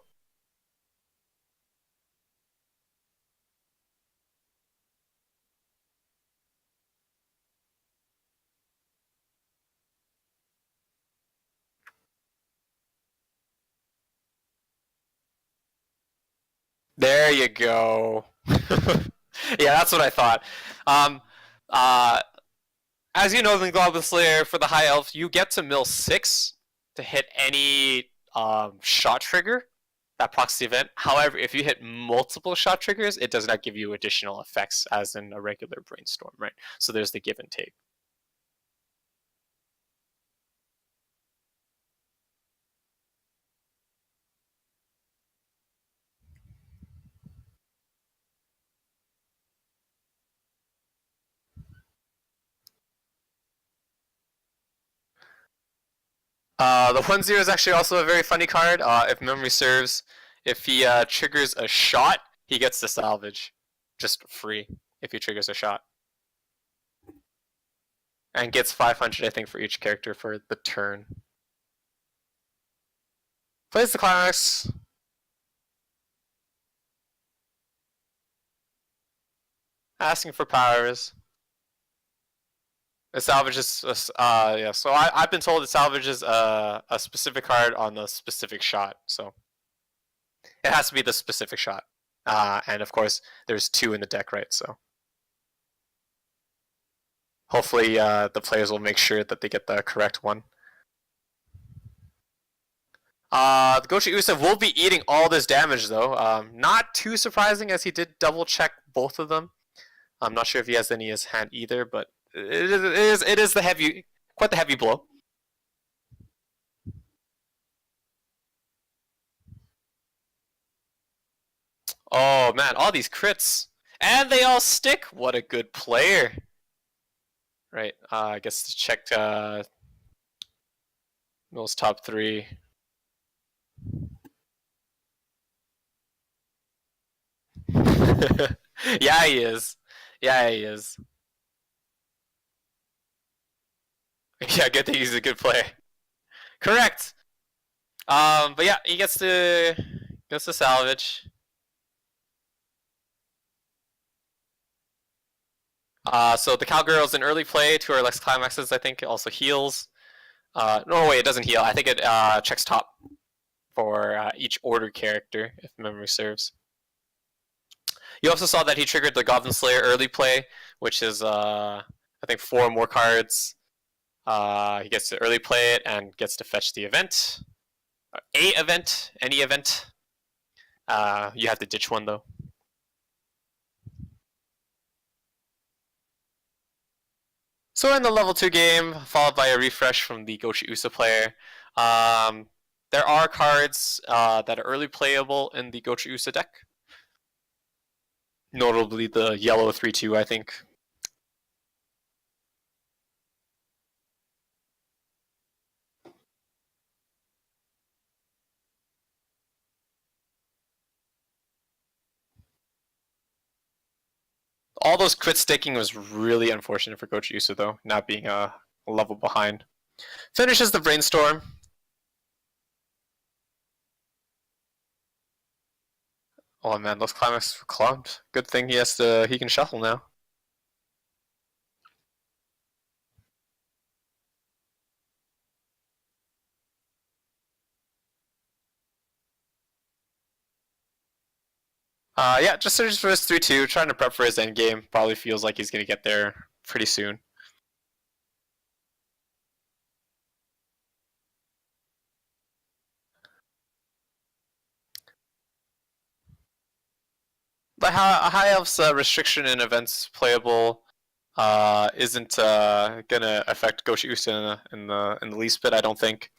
There you go. Yeah, that's what I thought. As you know, the Goblin Slayer for the High Elf, you get to mill 6 to hit any shot trigger that procs the event. However, if you hit multiple shot triggers, it does not give you additional effects as in a regular brainstorm, right? So there's the give and take. The 1-0 is actually also a very funny card. If memory serves, if he triggers a shot, he gets the salvage. Just free if he triggers a shot. And gets 500, I think, for each character for the turn. Plays the climax. Asking for powers. It salvages, yeah. So I've been told it salvages a specific card on a specific shot. So it has to be the specific shot. And of course, there's 2 in the deck, right? So hopefully the players will make sure that they get the correct one. The Gochi Usa will be eating all this damage though. Not too surprising as he did double check both of them. I'm not sure if he has any in his hand either, but it is quite the heavy blow. Oh man, all these crits. And they all stick. What a good player. Right, I guess checked Mill's top 3. Yeah, he is. Yeah, he is. Yeah, good thing he's a good player. Correct. But yeah, he gets to salvage. So the Cowgirl's in early play to our Lex Climaxes, I think, also heals. No, wait, it doesn't heal. I think it checks top for each order character, if memory serves. You also saw that he triggered the Goblin Slayer early play, which is, I think, 4 more cards. He gets to early play it and gets to fetch the event. Any event. You have to ditch one, though. So in the level 2 game, followed by a refresh from the Gochi Usa player, there are cards that are early playable in the Gochi Usa deck. Notably the yellow 3/2, I think. All those crit sticking was really unfortunate for Gochi Usa, though, not being a level behind. Finishes the brainstorm. Oh man, those climax clumped. Good thing he can shuffle now. Yeah, just searches for his 3/2, trying to prep for his endgame. Probably feels like he's gonna get there pretty soon. The High Elf's restriction in events playable isn't gonna affect Gochi Usa in the least bit, I don't think.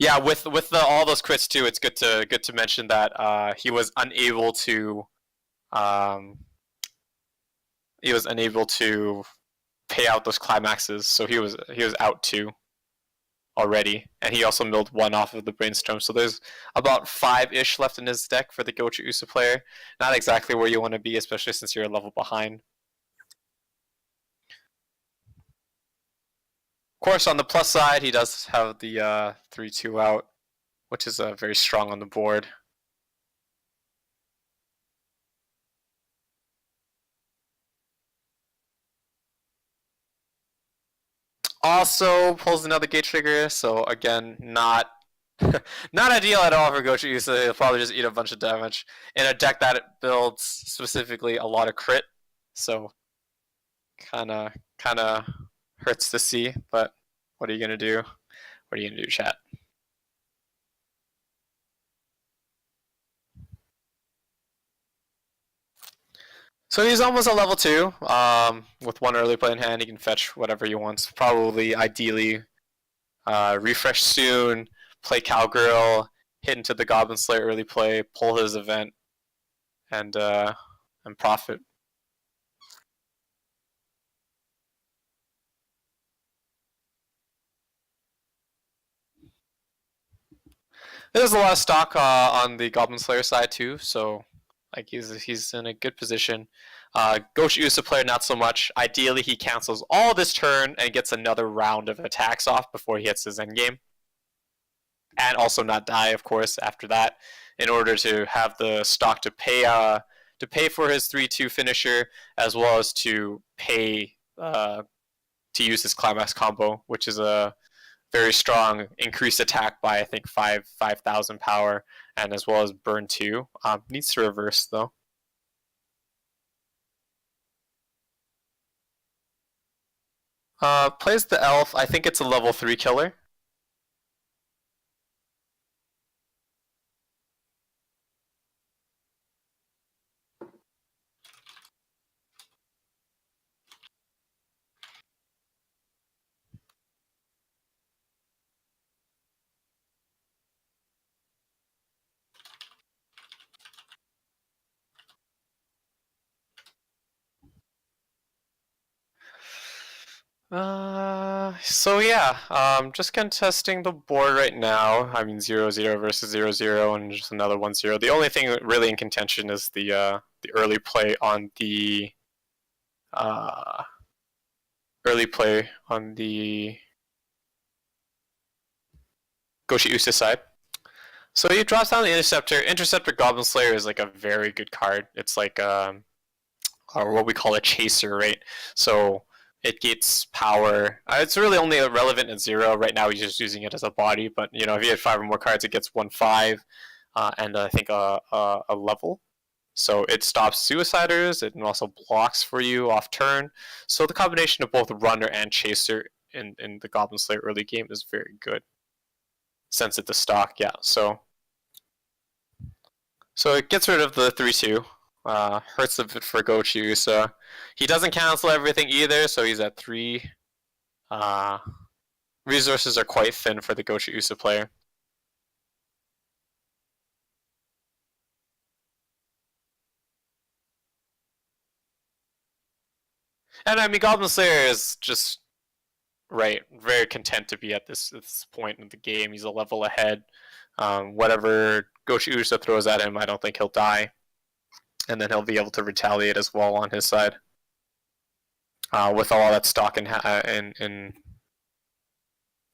Yeah, with all those crits too, it's good to mention that he was unable to pay out those climaxes, so he was out too. already, and he also milled 1 off of the Brainstorm. So there's about 5-ish left in his deck for the Gochu Usa player. Not exactly where you want to be, especially since you're a level behind. Of course, on the plus side, he does have the 3-2 out, which is very strong on the board. Also pulls another gate trigger, so again, not not ideal at all for Gochu Usa. He'll probably just eat a bunch of damage in a deck that builds specifically a lot of crit. So kind of hurts to see, but what are you gonna do? What are you gonna do, chat? So he's almost a level 2. With 1 early play in hand, he can fetch whatever he wants. Probably, ideally, refresh soon, play Cowgirl, hit into the Goblin Slayer early play, pull his event, and profit. There's a lot of stock on the Goblin Slayer side too, so like he's in a good position. Gochu Usa player not so much. Ideally, he cancels all this turn and gets another round of attacks off before he hits his endgame, and also not die, of course, after that, in order to have the stock to pay for his 3-2 finisher, as well as to pay to use his climax combo, which is a very strong increased attack by I think 5,000 power, and as well as burn 2. Needs to reverse though. Plays the elf. I think it's a level 3 killer. So yeah, just contesting the board right now. I mean 0-0 versus 0-0 and just another 1-0. The only thing really in contention is the early play on the Gochu Usa side. So he drops down the Interceptor. Interceptor Goblin Slayer is like a very good card. It's like or what we call a chaser, right? So it gets power. It's really only relevant at 0. Right now he's just using it as a body, but you know, if you had 5 or more cards, it gets 1/5 and I think a level. So it stops Suiciders. It also blocks for you off turn. So the combination of both Runner and Chaser in the Goblin Slayer early game is very good. Sends it to stock, yeah. So it gets rid of the 3-2. Hurts a bit for Gochu, so he doesn't cancel everything either, so he's at 3. Resources are quite thin for the Gochu Usa player. And I mean, Goblin Slayer is just very content to be at this point in the game. He's a level ahead. Whatever Gochu Usa throws at him, I don't think he'll die. And then he'll be able to retaliate as well on his side. With all that stock in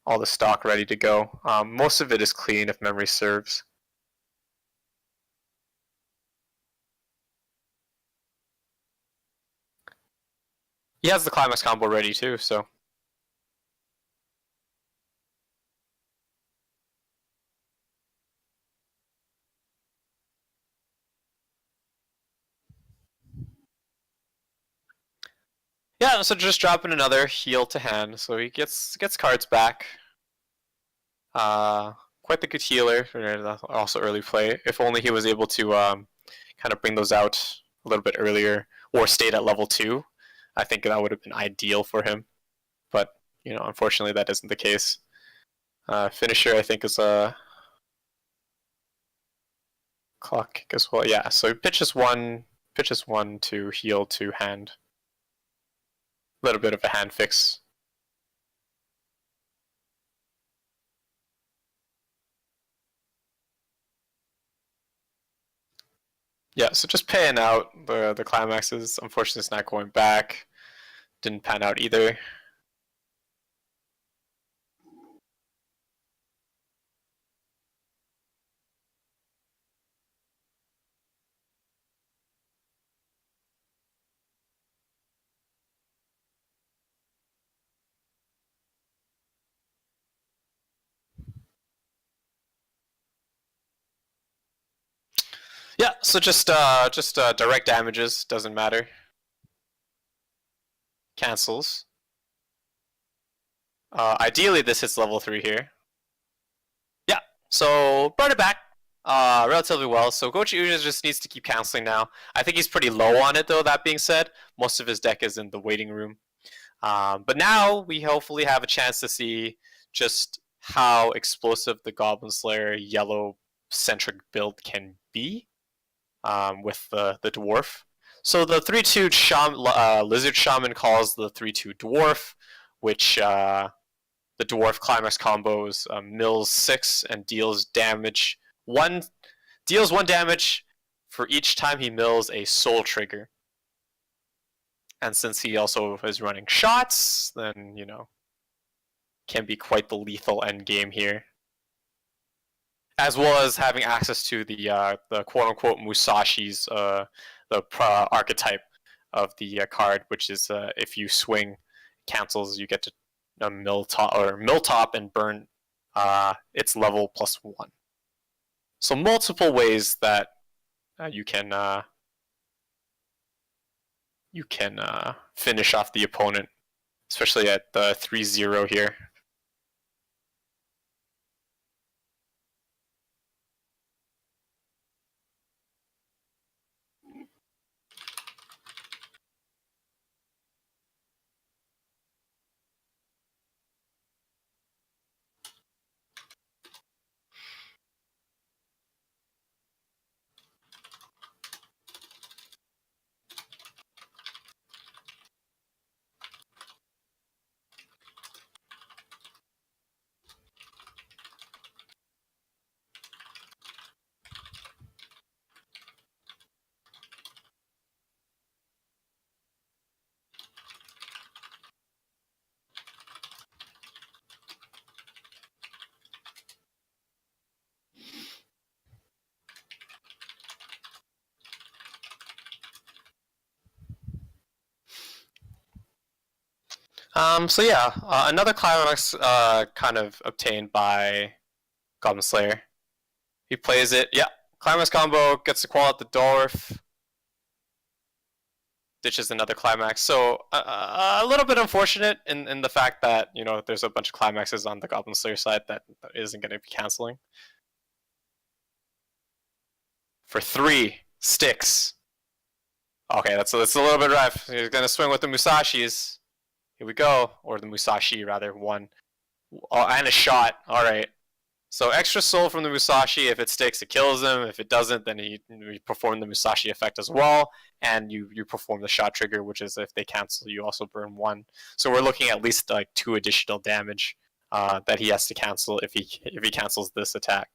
all the stock ready to go. Most of it is clean if memory serves. He has the climax combo ready too, so. Yeah, so just dropping another heal to hand, so he gets cards back. Quite the good healer, also early play. If only he was able to kind of bring those out a little bit earlier, or stayed at level 2. I think that would have been ideal for him. But, you know, unfortunately that isn't the case. Finisher, I think, is a clock kick as well. Yeah, so he pitches one to heal to hand. A little bit of a hand fix. Yeah, so just paying out the climaxes. Unfortunately, it's not going back. Didn't pan out either. Yeah, so just direct damages, doesn't matter. Cancels. Ideally, this hits level 3 here. Yeah, so brought it back relatively well. So Gochi Uja just needs to keep canceling now. I think he's pretty low on it, though, that being said. Most of his deck is in the waiting room. But now we hopefully have a chance to see just how explosive the Goblin Slayer yellow-centric build can be with the Dwarf. So the 3-2 Lizard Shaman calls the 3-2 Dwarf, which the Dwarf Climax combos mills 6 and deals damage deals 1 damage for each time he mills a soul trigger. And since he also is running shots, then, you know, can be quite the lethal end game here. As well as having access to the quote-unquote Musashi's, archetype of the card, which is if you swing cancels, you get to mill top and burn its level +1. So multiple ways that you can finish off the opponent, especially at the 3-0 here. So yeah, another climax kind of obtained by Goblin Slayer. He plays it, yeah, climax combo, gets the qual at the Dwarf, ditches another climax. So a little bit unfortunate in the fact that, you know, there's a bunch of climaxes on the Goblin Slayer side that isn't going to be canceling. For 3 sticks. Okay, that's a little bit rough. He's going to swing with the Musashis. Here we go. Or the Musashi, rather. 1. Oh, and a shot. Alright. So extra soul from the Musashi. If it sticks, it kills him. If it doesn't, then we perform the Musashi effect as well. And you perform the shot trigger, which is if they cancel, you also burn 1. So we're looking at least like 2 additional damage that he has to cancel if he cancels this attack.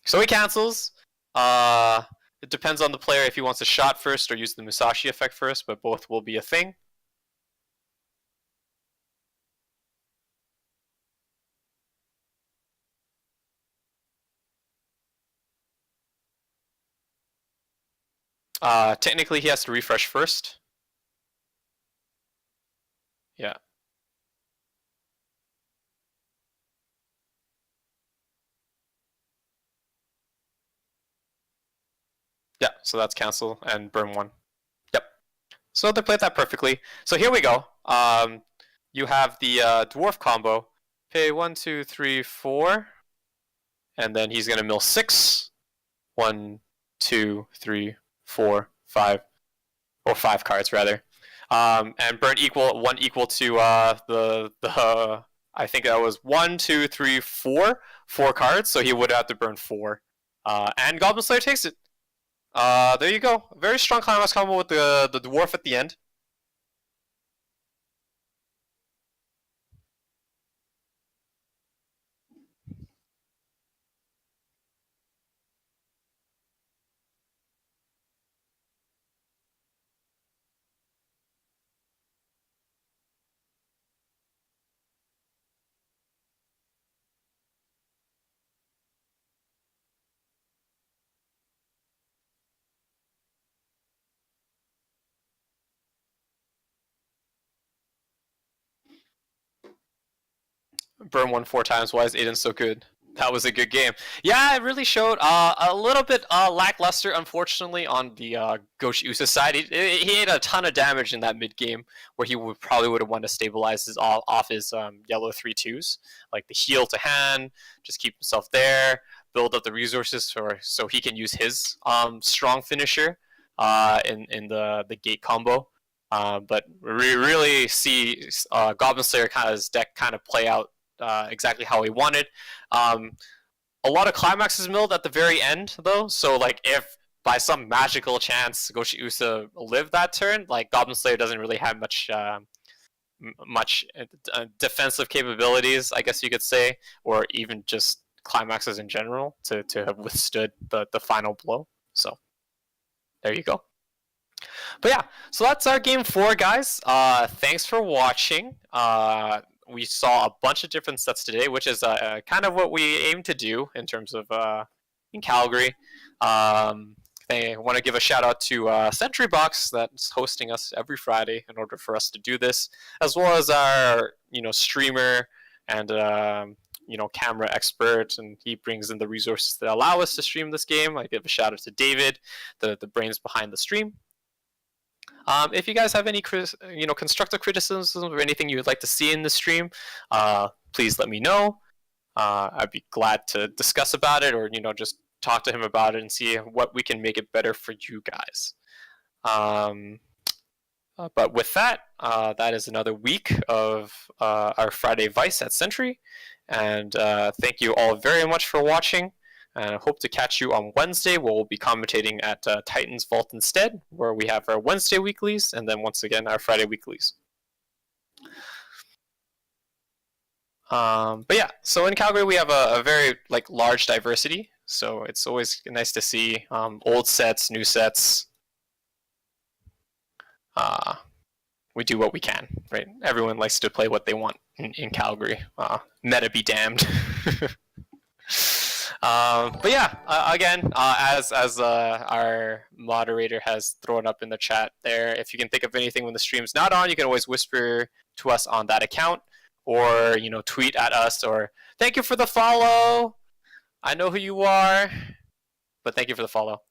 So he cancels. It depends on the player if he wants a shot first or use the Musashi effect first, but both will be a thing. Technically, he has to refresh first. Yeah. Yeah, so that's cancel and burn 1. Yep. So they played that perfectly. So here we go. You have the dwarf combo. Pay 1, 2, 3, 4. And then he's going to mill 6. 1, 2, 3, 4, 5. Or 5 cards, rather. And burn 1 equal to the I think that was 1, 2, 3, 4. 4 cards, so he would have to burn 4. And Goblin Slayer takes it. There you go. Very strong climax combo with the dwarf at the end. burn one 4 times. Why is Aiden so good? That was a good game. Yeah, it really showed a little bit lackluster, unfortunately, on the Goshi Usa side. He had a ton of damage in that mid game, where he probably would have wanted to stabilize his off his yellow 3/2s, like the heal to hand, just keep himself there, build up the resources so he can use his strong finisher in the gate combo. But we really see Goblin Slayer his deck kind of play out exactly how he wanted. A lot of climaxes milled at the very end, though. So, like, if by some magical chance Goshi Usa lived that turn, like, Goblin Slayer doesn't really have much defensive capabilities, I guess you could say, or even just climaxes in general to have withstood the final blow. So, there you go. But yeah, so that's our game 4, guys. Thanks for watching. We saw a bunch of different sets today, which is kind of what we aim to do in terms of in Calgary. I want to give a shout out to Sentry Box that's hosting us every Friday in order for us to do this, as well as our streamer and camera expert, and he brings in the resources that allow us to stream this game. I give a shout out to David, the brains behind the stream. If you guys have any constructive criticisms or anything you would like to see in the stream, please let me know. I'd be glad to discuss about it, or just talk to him about it and see what we can make it better for you guys. But with that, that is another week of our Friday Weiss at Sentry, and thank you all very much for watching. And I hope to catch you on Wednesday, where we'll be commentating at Titan's Vault instead, where we have our Wednesday weeklies, and then once again our Friday weeklies. But yeah, so in Calgary we have a very large diversity, so it's always nice to see old sets, new sets. We do what we can, right? Everyone likes to play what they want in Calgary. Meta be damned. But yeah, again, as our moderator has thrown up in the chat there, if you can think of anything when the stream's not on, you can always whisper to us on that account, or tweet at us, or thank you for the follow. I know who you are, but thank you for the follow.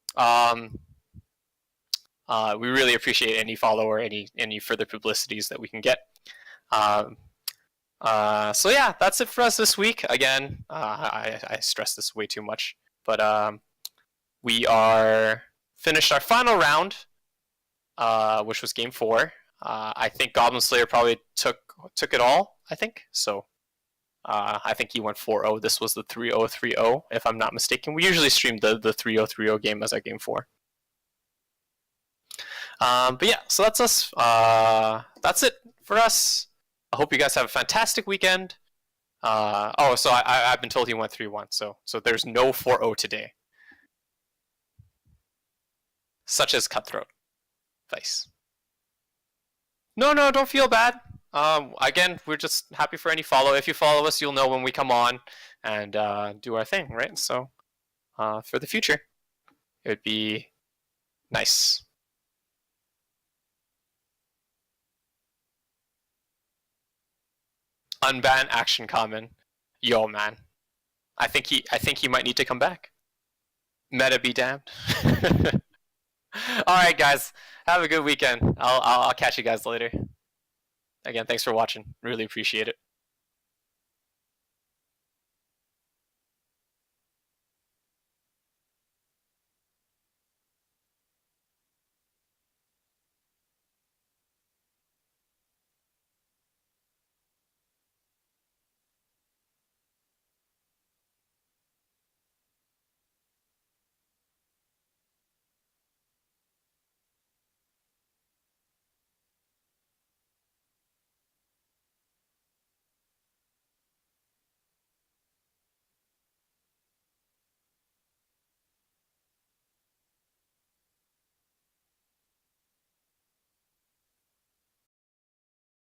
We really appreciate any follow or any further publicities that we can get. So yeah, that's it for us this week. Again, I stress this way too much, but we are finished our final round, which was game 4. I think Goblin Slayer probably took it all. I think so. I think he went 4-0. This was the 3-0-3-0, if I'm not mistaken. We usually stream the 3-0-3-0 game as our game 4. But yeah, so that's us. That's it for us. I hope you guys have a fantastic weekend. So I've been told he went 3-1, so there's no 4-0 today. Such as Cutthroat. Weiss. No, don't feel bad. Again, we're just happy for any follow. If you follow us, you'll know when we come on and do our thing, right? So for the future, it would be nice. Unban action common. Yo, man. I think he might need to come back. Meta be damned. All right, guys. Have a good weekend. I'll catch you guys later. Again, thanks for watching. Really appreciate it.